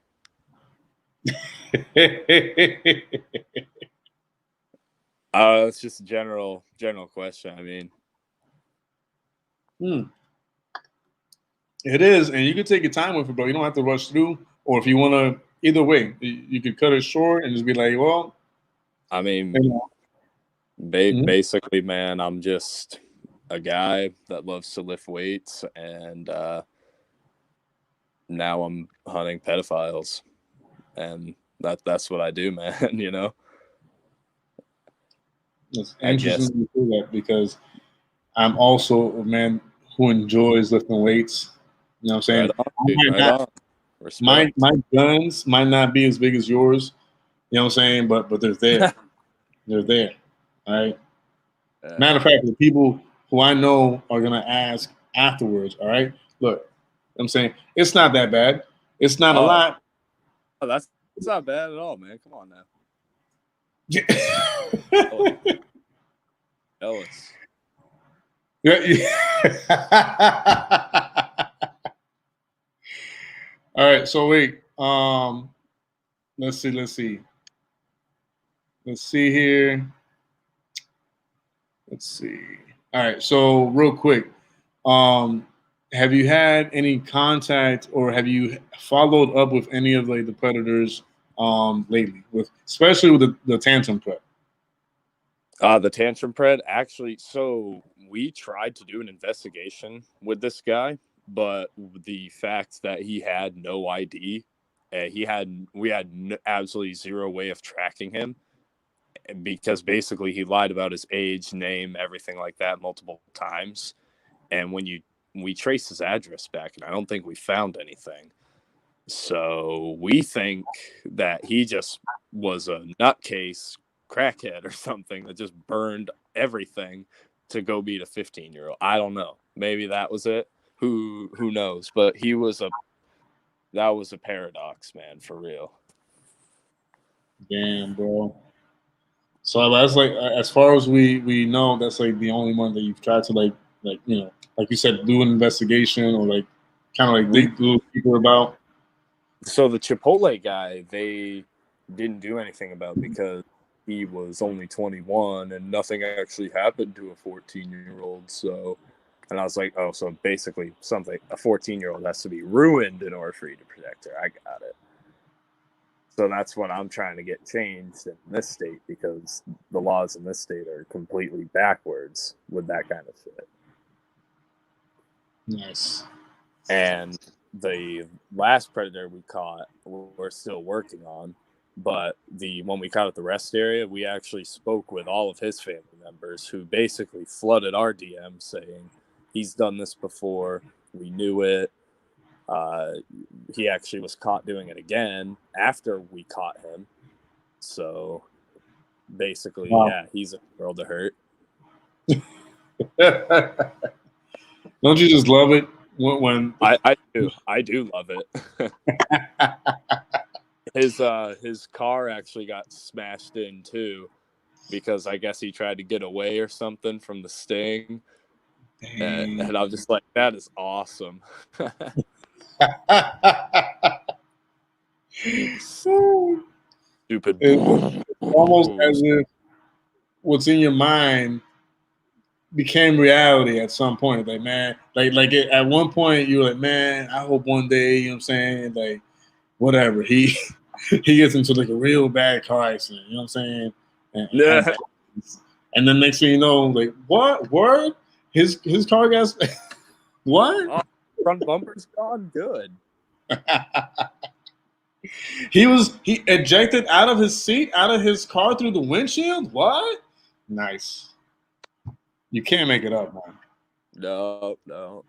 It's just a general question. I mean, It is, and you can take your time with it, bro. You don't have to rush through. Or if you want to, either way, you could cut it short and just be like, well, I mean, you know. basically, man, I'm just a guy that loves to lift weights, and now I'm hunting pedophiles, and that's what I do, man. It's I interesting guess. to do that because I'm also a man who enjoys lifting weights. You know what I'm saying? Right on, dude. Right on. Respect. My guns might not be as big as yours. You know what I'm saying? But they're there. They're there. All right. Matter of fact, the people who I know are gonna ask afterwards. All right. Look, I'm saying it's not that bad. It's not a lot. Oh, that's not bad at all, man. Come on now. Jealous. Yeah. All right. So wait. Let's see here. Let's see. All right. So real quick, have you had any contact or have you followed up with any of like the predators lately, with especially with the tantrum pet? The tantrum pred, actually, so we tried to do an investigation with this guy, but the fact that he had no ID, we had absolutely zero way of tracking him, because basically he lied about his age, name, everything like that multiple times. And we traced his address back, and I don't think we found anything. So we think that he just was a nutcase crackhead or something that just burned everything to go beat a 15-year-old. I don't know. Maybe that was it. Who knows? But that was a paradox, man, for real. Damn, bro. So that's like, as far as we know, that's like the only one that you've tried to like like you said, do an investigation or like kind of like dig a little deeper about. So the Chipotle guy, they didn't do anything about, because he was only 21 and nothing actually happened to a 14-year-old. So, and I was like, oh, so basically a 14-year-old has to be ruined in order for you to protect her. I got it. So that's what I'm trying to get changed in this state, because the laws in this state are completely backwards with that kind of shit. Nice. And the last predator we caught, we're still working on. But the one we caught at the rest area, we actually spoke with all of his family members, who basically flooded our DM saying he's done this before. We knew it. He actually was caught doing it again after we caught him. So basically, Wow. yeah, he's a world of hurt. Don't you just love it when I do love it. His car actually got smashed in too, because I guess he tried to get away or something from the sting. And I was just like, that is awesome. Stupid. It's almost as if what's in your mind became reality at some point. Like, man, at one point you were like, man, I hope one day, you know what I'm saying, like whatever, he he gets into like a real bad car accident, you know what I'm saying? And then next thing you know, like, what? Word? His car got what? Oh, front bumper's gone. Good. He ejected out of his seat, out of his car through the windshield. What? Nice. You can't make it up, man. No. All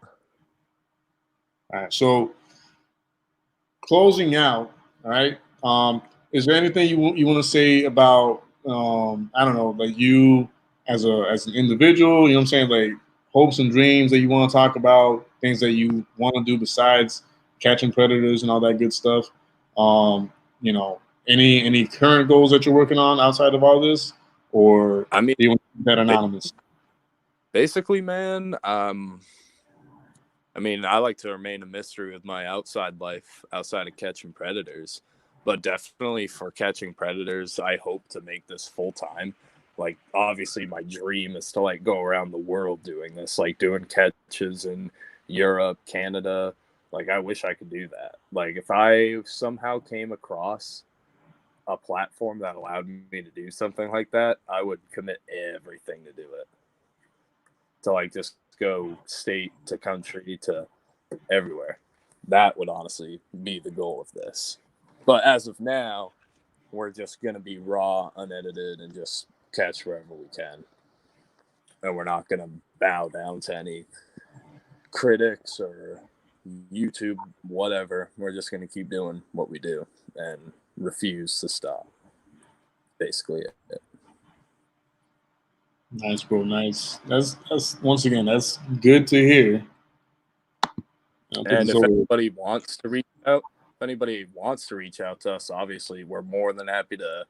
right. So closing out. All right. Is there anything you want to say about I don't know, like you as an individual? You know what I'm saying? Like hopes and dreams that you want to talk about, things that you want to do besides catching predators and all that good stuff. You know, any current goals that you're working on outside of all this, or I mean, do you want to keep that anonymous? Basically, man, I mean, I like to remain a mystery with my outside life, outside of catching predators. But definitely for catching predators, I hope to make this full time. Like, obviously, my dream is to like go around the world doing this, like doing catches in Europe, Canada. Like, I wish I could do that. Like, if I somehow came across a platform that allowed me to do something like that, I would commit everything to do it. To like just go state to country to everywhere. That would honestly be the goal of this. But as of now, we're just going to be raw, unedited, and just catch wherever we can. And we're not going to bow down to any critics or YouTube, whatever. We're just going to keep doing what we do and refuse to stop. Basically it. Nice, bro. Nice. That's once again, that's good to hear. And if anybody wants to reach out, to us, obviously we're more than happy to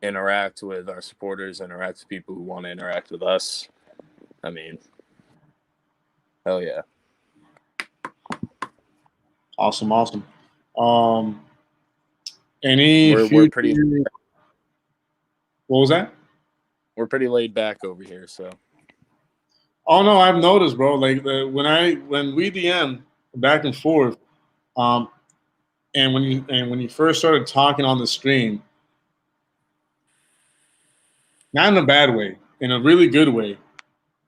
interact with our supporters, interact with people who want to interact with us. I mean, hell yeah. Awesome, awesome. Any We're future? pretty. What was that? We're pretty laid back over here, so. Oh no, I've noticed, bro. Like when we DM back and forth, um, and when you first started talking on the stream, not in a bad way, in a really good way.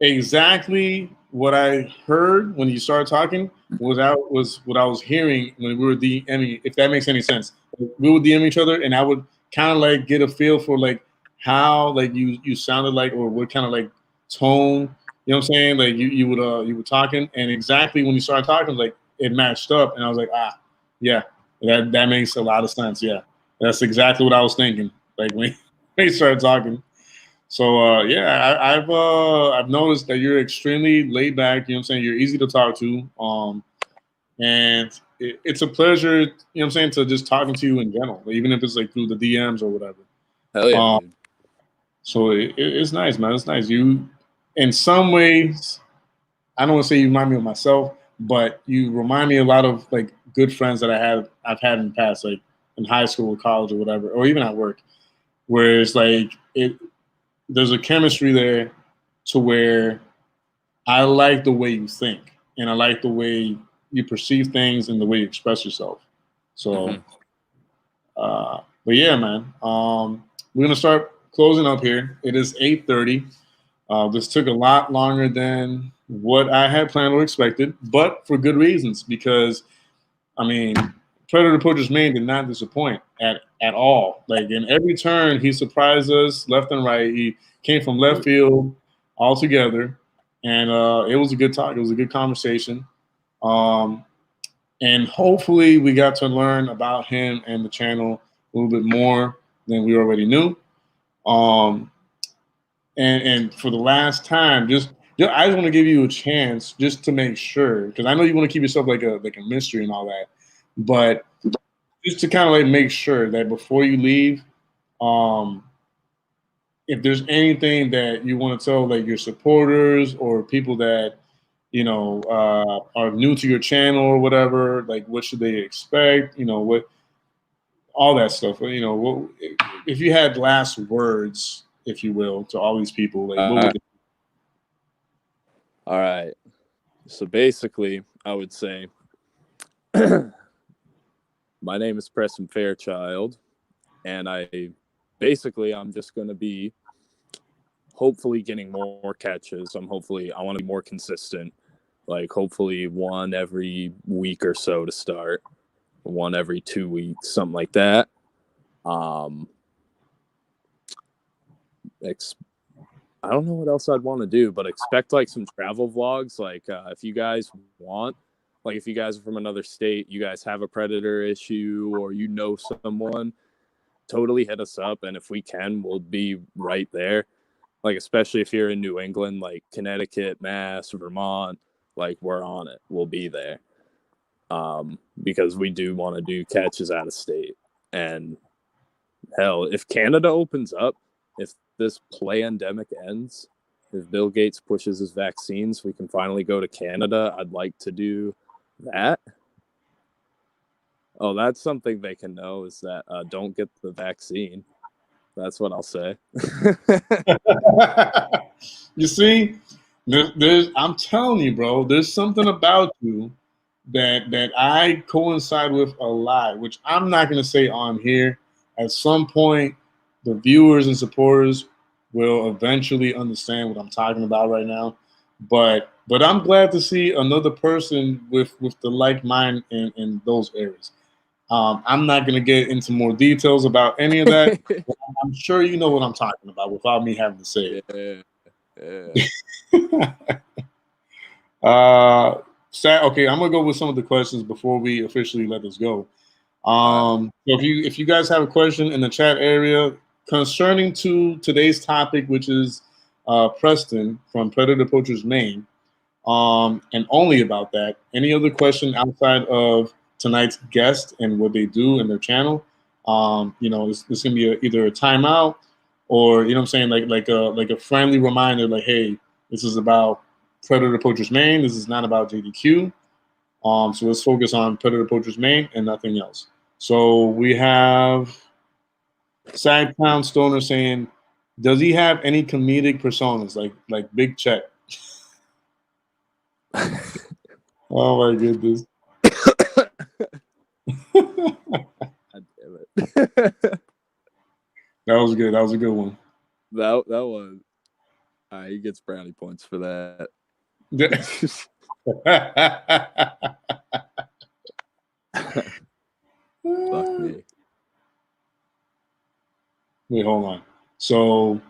Exactly what I heard when you started talking was what I was hearing when we were DMing. If that makes any sense, we would DM each other, and I would kind of like get a feel for like how like you sounded like, or what kind of like tone. You know what I'm saying? Like you were talking, and exactly when you started talking, like it matched up, and I was like, yeah, that makes a lot of sense. Yeah, that's exactly what I was thinking. Like when when you started talking. So yeah, I've noticed that you're extremely laid back. You know what I'm saying? You're easy to talk to. And it's a pleasure. You know what I'm saying, to just talking to you in general, even if it's like through the DMs or whatever. Hell yeah, Um, dude. so it's nice, man. It's nice. You, in some ways, I don't want to say you remind me of myself, but you remind me a lot of like good friends that I've had in the past, like in high school or college or whatever, or even at work, where it's like there's a chemistry there to where I like the way you think, and I like the way you perceive things and the way you express yourself. So, but yeah, man, we're gonna start closing up here. It is 8:30. This took a lot longer than what I had planned or expected, but for good reasons. Because I mean, Predator Poachers Maine did not disappoint at all. Like in every turn, he surprised us left and right. He came from left field altogether, and it was a good talk. It was a good conversation, and hopefully, we got to learn about him and the channel a little bit more than we already knew. Um, and for the last time, I just want to give you a chance just to make sure, because I know you want to keep yourself like a mystery and all that, but just to kind of like make sure that before you leave, um, if there's anything that you want to tell like your supporters or people that are new to your channel or whatever, like what should they expect? What all that stuff. If you had last words, if you will, to all these people, like what would? All right. So basically, I would say, my name is Preston Fairchild, and I'm just going to be hopefully getting more catches. I want to be more consistent, like hopefully one every week or so to start, one every 2 weeks, something like that. I don't know what else I'd want to do, but expect like some travel vlogs. Like if you guys want, like if you guys are from another state, you guys have a predator issue, or someone, totally hit us up. And if we can, we'll be right there. Like, especially if you're in New England, like Connecticut, Mass, Vermont, like we're on it. We'll be there. Because we do want to do catches out of state. And hell, if Canada opens up, if this pandemic ends, if Bill Gates pushes his vaccines, we can finally go to Canada. I'd like to do that. Oh, that's something they can know, is that don't get the vaccine. That's what I'll say. You see, I'm telling you, bro, there's something about you that I coincide with a lot, which I'm not going to say on here. At some point, the viewers and supporters will eventually understand what I'm talking about right now. But I'm glad to see another person with the like mind in those areas. I'm not going to get into more details about any of that. I'm sure you know what I'm talking about without me having to say it. Yeah. Okay, I'm gonna go with some of the questions before we officially let this go. So if you guys have a question in the chat area concerning to today's topic, which is Preston from Predator Poachers Maine, and only about that, any other question outside of tonight's guest and what they do in their channel, You know, it's gonna be either a timeout or, you know what I'm saying, like a friendly reminder, like, hey, this is about Predator Poachers Maine. This is not about JDQ. So let's focus on Predator Poachers Maine and nothing else. So we have Sagtown Stoner saying, does he have any comedic personas like Big Check? Oh my goodness. God damn it. That was good. That was a good one. That was. He gets brownie points for that. Fuck me. Wait, hold on. So,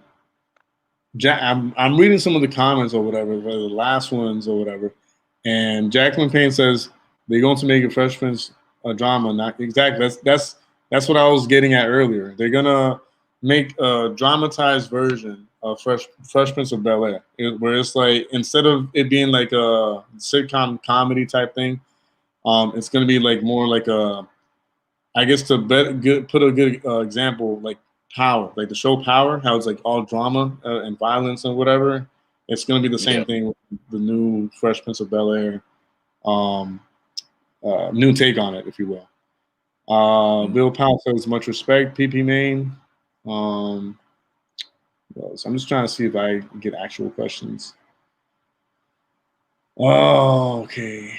I'm reading some of the comments or whatever, the last ones or whatever, and Jacqueline Payne says they're going to make a Fresh Prince a drama. Not exactly. That's what I was getting at earlier. They're gonna make a dramatized version of Fresh Prince of Bel Air, where it's like instead of it being like a sitcom comedy type thing, it's gonna be like more like a, I guess to put a good example, like Power, like the show Power, how it's like all drama and violence and whatever. It's going to be the same thing with the new Fresh Prince of Bel Air, new take on it, if you will. Bill Powell says, much respect, PP Maine. So I'm just trying to see if I get actual questions. Oh, okay.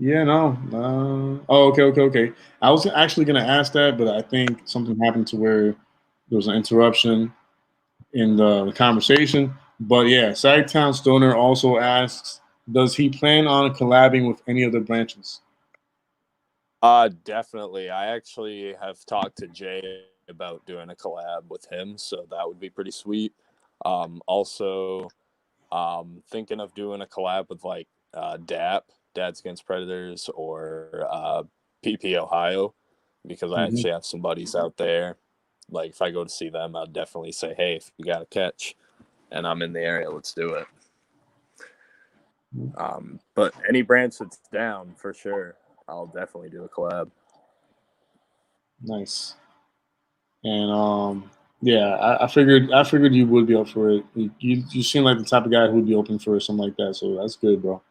Yeah, no. Okay. I was actually going to ask that, but I think something happened to where there was an interruption in the conversation. But yeah, Sagtown Stoner also asks, does he plan on collabing with any other branches? Definitely. I actually have talked to Jay about doing a collab with him, so that would be pretty sweet. Also, thinking of doing a collab with like Dads Against Predators, or PP Ohio, because I actually have some buddies out there. Like if I go to see them, I'll definitely say, hey, if you got a catch and I'm in the area, let's do it. But any branch that's down, for sure, I'll definitely do a collab. Nice. And yeah, I figured you would be up for it. You seem like the type of guy who would be open for something like that, so that's good, bro.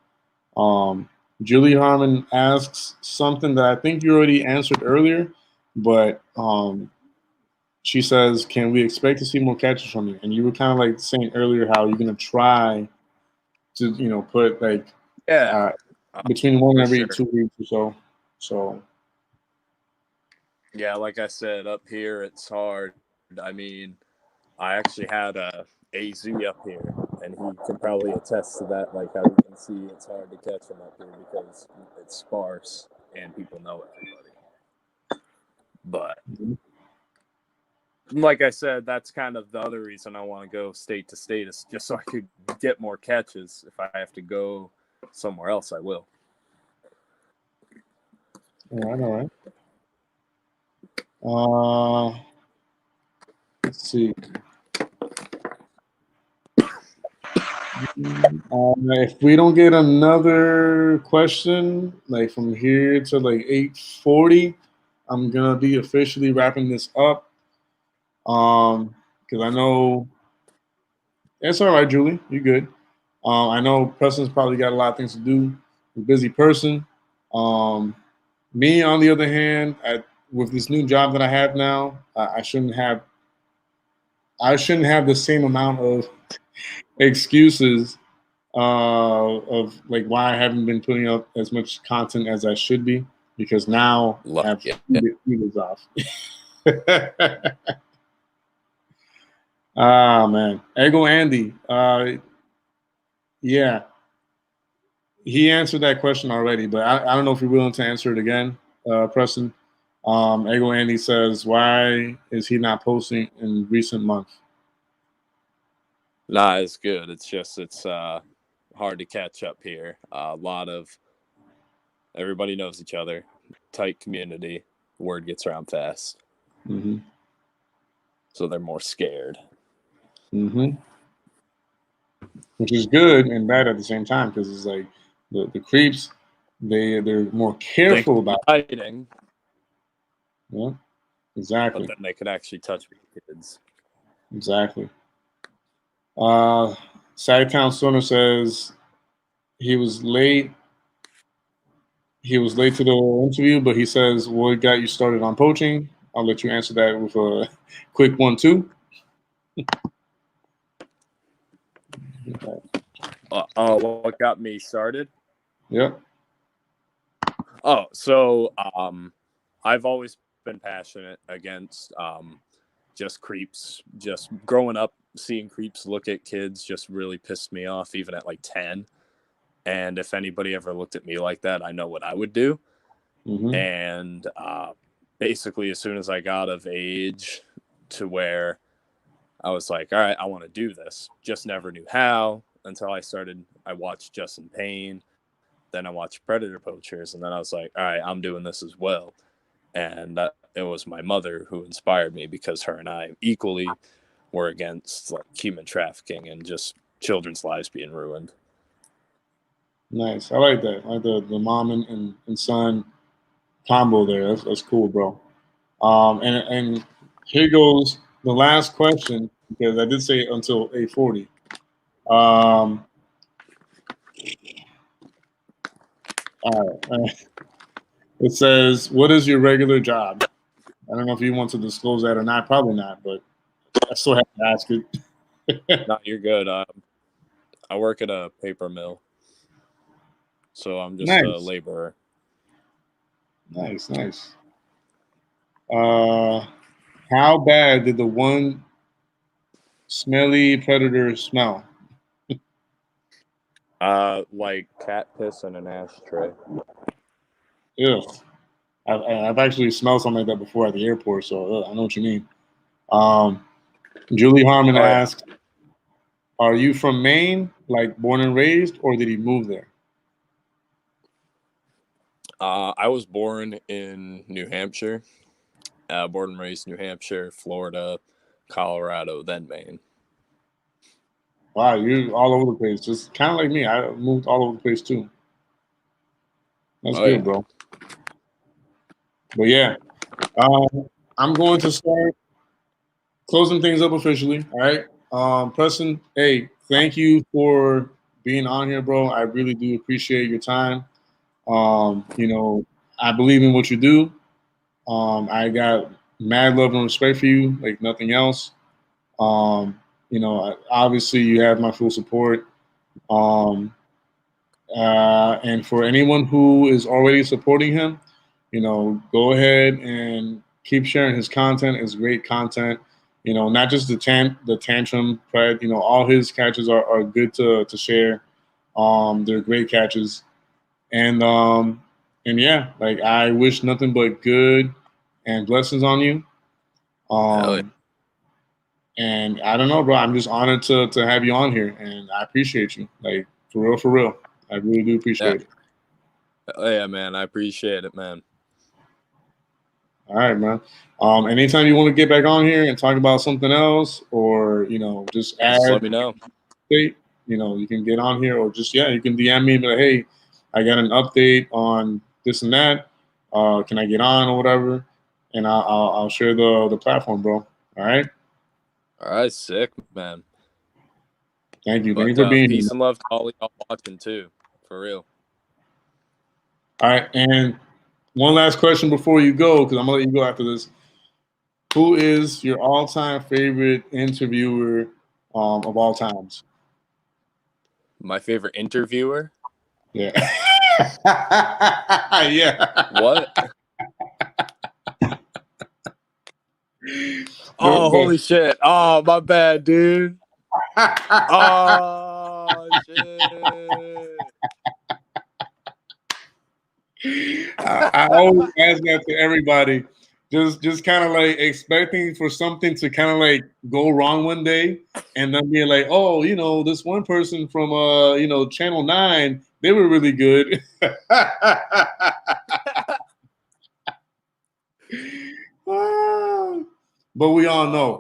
Julie Harmon asks something that I think you already answered earlier, but she says, can we expect to see more catches from you? And you were kind of like saying earlier how you're gonna try to, you know, put like between one every 2 weeks or so. So yeah, like I said, up here it's hard. I mean, I actually had a AZ up here, and he can probably attest to that. Like how you can see, it's hard to catch him up here because it's sparse and people know everybody. But like I said, that's kind of the other reason I want to go state to state, is just so I could get more catches. If I have to go somewhere else, I will. all right. Let's see. If we don't get another question, like from here to like 8:40, I'm gonna be officially wrapping this up. Because I know it's all right, Julie. You're good. I know Preston's probably got a lot of things to do. A busy person. Me, on the other hand, with this new job that I have now, I shouldn't have the same amount of excuses of like why I haven't been putting up as much content as I should be, because now I have 2 days off. Man, Ego Andy, yeah, he answered that question already, but I don't know if you're willing to answer it again, Preston. Ego Andy says, why is he not posting in recent months? Nah, it's good. It's just it's hard to catch up here. A lot of everybody knows each other, tight community. Word gets around fast, so they're more scared. which is good and bad at the same time because it's like the creeps, they're more They careful about hiding, it. Yeah, but exactly, then they could actually touch kids. exactly. Uh, Sagtown Stoner says he was late. He was late to the interview, but he says, "What got you started on poaching?" I'll let you answer that with a quick one too. What got me started? Yep. Oh, so I've always been passionate against just creeps. Just growing up, seeing creeps look at kids just really pissed me off, even at like 10. And if anybody ever looked at me like that, I know what I would do. Mm-hmm. And basically, as soon as I got of age to where I was like, all right, I want to do this, just never knew how until I watched Justin Payne. Then I watched Predator Poachers, and then I was like, all right, I'm doing this as well. And it was my mother who inspired me because her and I equally were against like human trafficking and just children's lives being ruined. Nice. I like that. I like the mom and son combo there. That's cool, bro. And here goes the last question because I did say until 8:40. Um, all right. It says, "What is your regular job?" I don't know if you want to disclose that or not. Probably not, but I still have to ask it. No, you're good. I work at a paper mill, so I'm just a Nice, laborer. nice, nice. Uh, how bad did the one smelly predator smell? Like cat piss in an ashtray. Ew. I've actually smelled something like that before at the airport, so I know what you mean. Um, Julie Harmon Oh yeah. asks, "Are you from Maine, like born and raised, or did he move there?" I was born in New Hampshire, born and raised in New Hampshire, Florida, Colorado, then Maine. Wow, you're all over the place. Just kind of like me. I moved all over the place too. That's Oh good, yeah. bro. But yeah, I'm going to start closing things up officially. All right. Preston, hey, thank you for being on here, bro. I really do appreciate your time. You know, I believe in what you do. I got mad love and respect for you, like nothing else. Um, you know, obviously you have my full support. Um, and for anyone who is already supporting him, you know, go ahead and keep sharing his content. It's great content. You know, not just the tantrum, but you know, all his catches are good to share. They're great catches, and and yeah, like I wish nothing but good and blessings on you. Hell yeah. Um, and I don't know, bro. I'm just honored to have you on here, and I appreciate you, like for real, for real. I really do Yeah. appreciate it. Hell yeah, man. I appreciate it, man. All right, man. Anytime you want to get back on here and talk about something else, or you know, just Just let add me know. update, you know, you can get on here, or just yeah, you can DM me and be like, hey, I got an update on this and that. Can I get on or whatever? And I'll share the platform, bro. All right. All right, sick, man. Thank you. Thank you But for being here. peace and love to all y'all watching too. For real. All right. And one last question before you go, because I'm gonna let you go after this. Who is your all-time favorite interviewer of all times? My favorite interviewer. Yeah. Yeah. What? Oh, The- holy shit. Oh, my bad, dude. Oh, shit. I always ask that to everybody. Just kind of like expecting for something to kind of like go wrong one day, and then being like, oh, you know, this one person from you know, Channel 9, they were really good. Ah, but we all know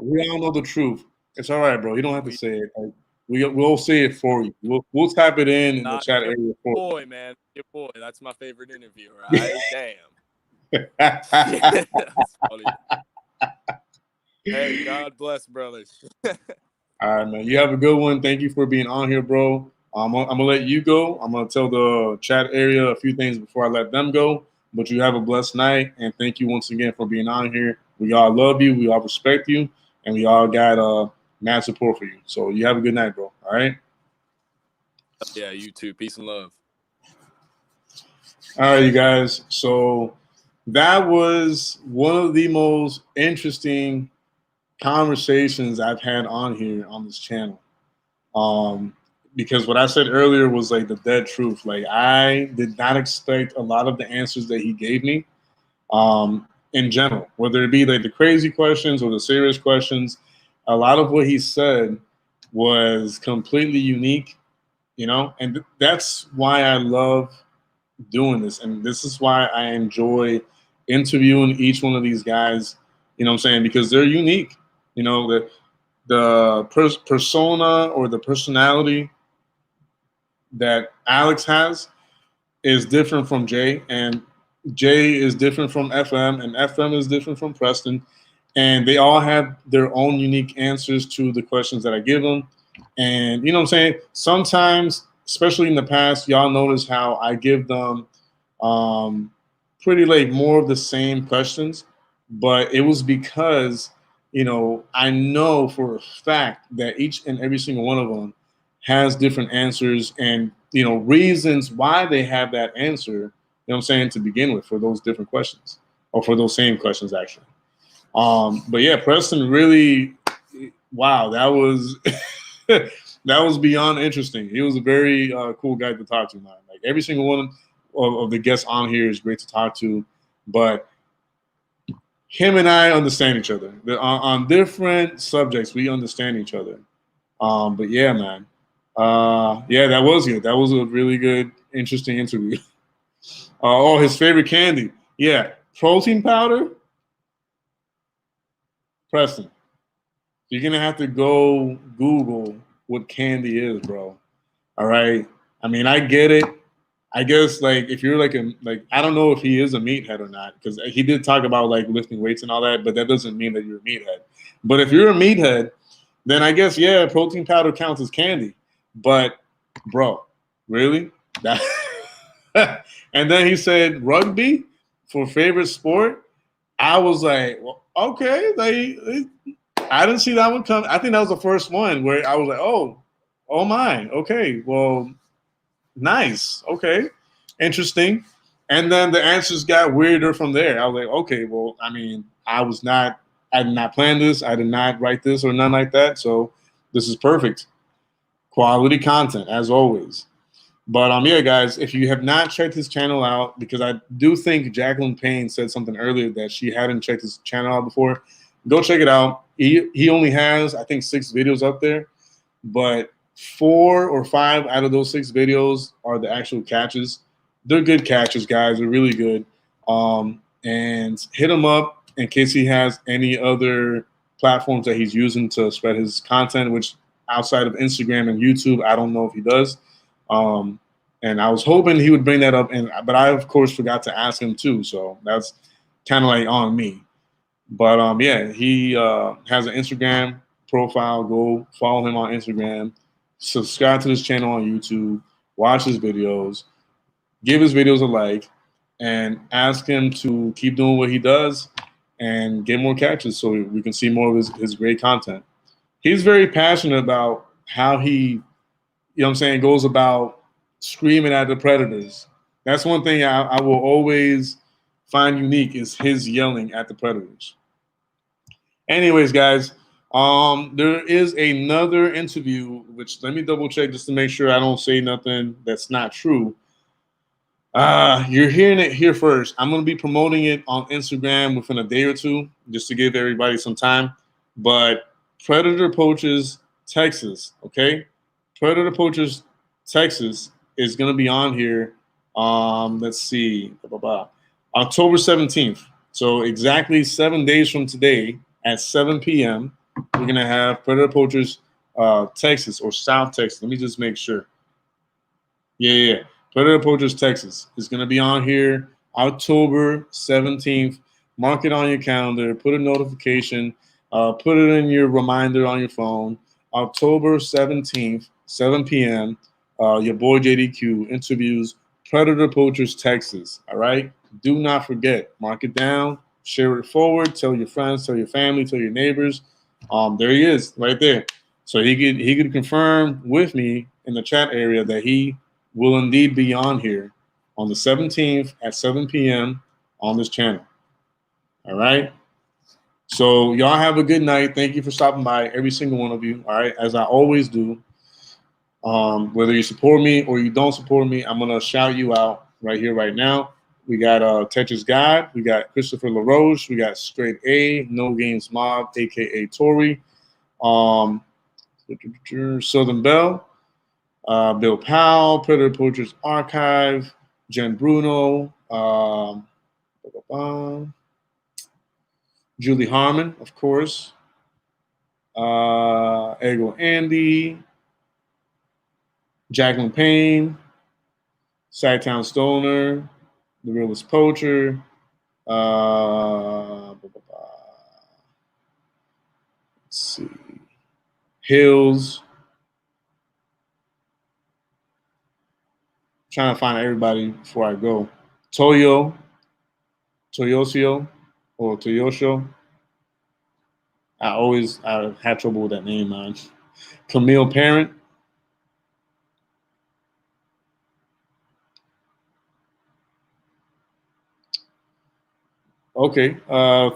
the truth. It's all right, bro. You don't have to say it. Like, We'll say it for you. We'll type it in the Not chat your area for boy, man. Your boy. That's my favorite interview, right? Damn. That's funny. Hey, God bless, brothers. All right, man. You have a good one. Thank you for being on here, bro. I'm gonna let you go. I'm gonna tell the chat area a few things before I let them go. But you have a blessed night, and thank you once again for being on here. We all love you, we all respect you, and we all got mad support for you. So you have a good night, bro. All right. Yeah, you too. Peace and love. All right, you guys. So that was one of the most interesting conversations I've had on here on this channel. Because what I said earlier was like the dead truth. Like I did not expect a lot of the answers that he gave me in general, whether it be like the crazy questions or the serious questions. A lot of what he said was completely unique, and that's why I love doing this. And this is why I enjoy interviewing each one of these guys, what I'm saying? Because they're unique, the persona or the personality that Alex has is different from Jay, and Jay is different from FM, and FM is different from Preston, and they all have their own unique answers to the questions that I give them. And you know what I'm saying? Sometimes, especially in the past, y'all notice how I give them pretty like more of the same questions, but it was because I know for a fact that each and every single one of them has different answers and reasons why they have that answer, what I'm saying, to begin with, for those different questions, or for those same questions actually. But yeah, Preston really, wow, that was that was beyond interesting. He was a very cool guy to talk to, man. Like every single one of the guests on here is great to talk to, but him and I understand each other. On different subjects, we understand each other. But yeah, man. Yeah, that was good. That was a really good, interesting interview. Oh, his favorite candy. Yeah, protein powder. Preston, you're gonna have to go Google what candy is, bro. All right. I mean, I get it. I guess like if you're like I don't know if he is a meathead or not, because he did talk about like lifting weights and all that, but that doesn't mean that you're a meathead. But if you're a meathead, then I guess yeah, protein powder counts as candy. But bro, really? That and then he said rugby for favorite sport. I was like, well, okay, I didn't see that one come. I think that was the first one where I was like, oh my, okay, well, nice, okay, interesting. And then the answers got weirder from there. I was like, okay, well, I mean, I did not plan this, I did not write this or nothing like that. So this is perfect. Quality content as always. But yeah, guys, if you have not checked his channel out, because I do think Jacqueline Payne said something earlier that she hadn't checked his channel out before, go check it out. He only has, I think, 6 videos up there, but 4 or 5 out of those 6 videos are the actual catches. They're good catches, guys. They're really good. And hit him up in case he has any other platforms that he's using to spread his content, which outside of Instagram and YouTube, I don't know if he does. And I was hoping he would bring that up, but I of course forgot to ask him too, so that's kind of like on me. But yeah, he has an Instagram profile. Go follow him on Instagram, subscribe to his channel on YouTube, watch his videos, give his videos a like, and ask him to keep doing what he does and get more catches so we can see more of his great content. He's very passionate about how he, what I'm saying, goes about screaming at the predators. That's one thing I will always find unique is his yelling at the predators. Anyways, guys, there is another interview, which let me double check just to make sure I don't say nothing that's not true. You're hearing it here first. I'm going to be promoting it on Instagram within a day or two, just to give everybody some time. But Predator Poachers Texas, okay? Predator Poachers Texas is going to be on here. Let's see, October 17th. So exactly 7 days from today at 7 p.m., we're going to have Predator Poachers Texas or South Texas. Let me just make sure. Yeah. Predator Poachers Texas is going to be on here October 17th. Mark it on your calendar. Put a notification. Put it in your reminder on your phone. October 17th, 7 p.m. Your boy JDQ interviews Predator Poachers Texas. All right. Do not forget. Mark it down. Share it forward. Tell your friends. Tell your family. Tell your neighbors. There he is, right there. So he could confirm with me in the chat area that he will indeed be on here on the 17th at 7 p.m. on this channel. All right. So y'all have a good night. Thank you for stopping by, every single one of you. All right. As I always do. Whether you support me or you don't support me, I'm gonna shout you out right here, right now. We got Tetris God, we got Christopher LaRoche, we got Straight A, No Games Mob, aka Tori, Southern Bell, Bill Powell, Predator Poachers Archive, Jen Bruno, Julie Harmon, of course, Ego Andy, Jacqueline Payne, Sacktown Stoner, The Realist Poacher, let's see, Hills. I'm trying to find everybody before I go. Toyosio, or Toyosho. I had trouble with that name, man. Camille Parent. Okay.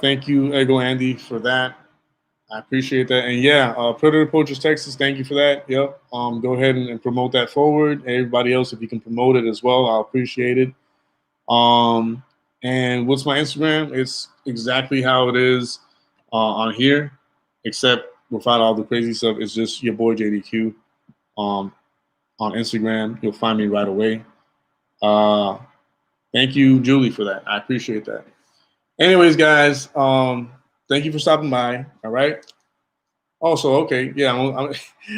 Thank you, Ego Andy, for that. I appreciate that. And yeah, Predator Poachers Texas, thank you for that. Yep. Go ahead and promote that forward. Everybody else, if you can promote it as well, I'll appreciate it. And what's my Instagram? It's exactly how it is on here, except without all the crazy stuff. It's just your boy JDQ on Instagram. You'll find me right away. Thank you, Julie, for that. I appreciate that. Anyways, guys, thank you for stopping by. All right. Also, okay, yeah,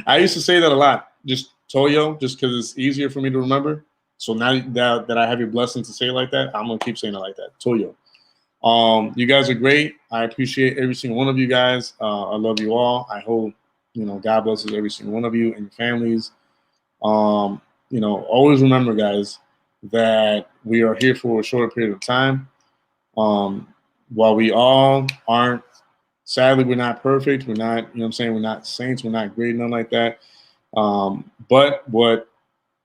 I used to say that a lot, just Toyo, just because it's easier for me to remember. So now that I have your blessing to say it like that, I'm gonna keep saying it like that, Toyo. You guys are great. I appreciate every single one of you guys. I love you all. I hope God blesses every single one of you and your families. Always remember, guys, that we are here for a short period of time. While we all aren't, sadly, we're not perfect. We're not, we're not saints. We're not great, nothing like that. But what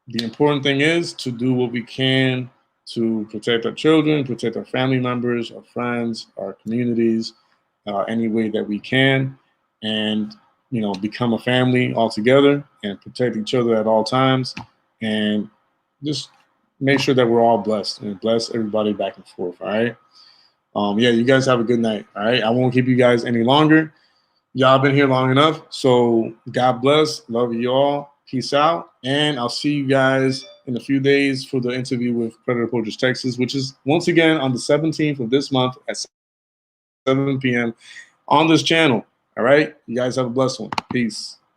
the important thing is to do what we can to protect our children, protect our family members, our friends, our communities, any way that we can, and become a family all together and protect each other at all times, and just make sure that we're all blessed and bless everybody back and forth. All right. Yeah, you guys have a good night. All right. I won't keep you guys any longer. Y'all been here long enough. So God bless. Love you all. Peace out. And I'll see you guys in a few days for the interview with Predator Poachers Texas, which is once again on the 17th of this month at 7 p.m. on this channel. All right. You guys have a blessed one. Peace.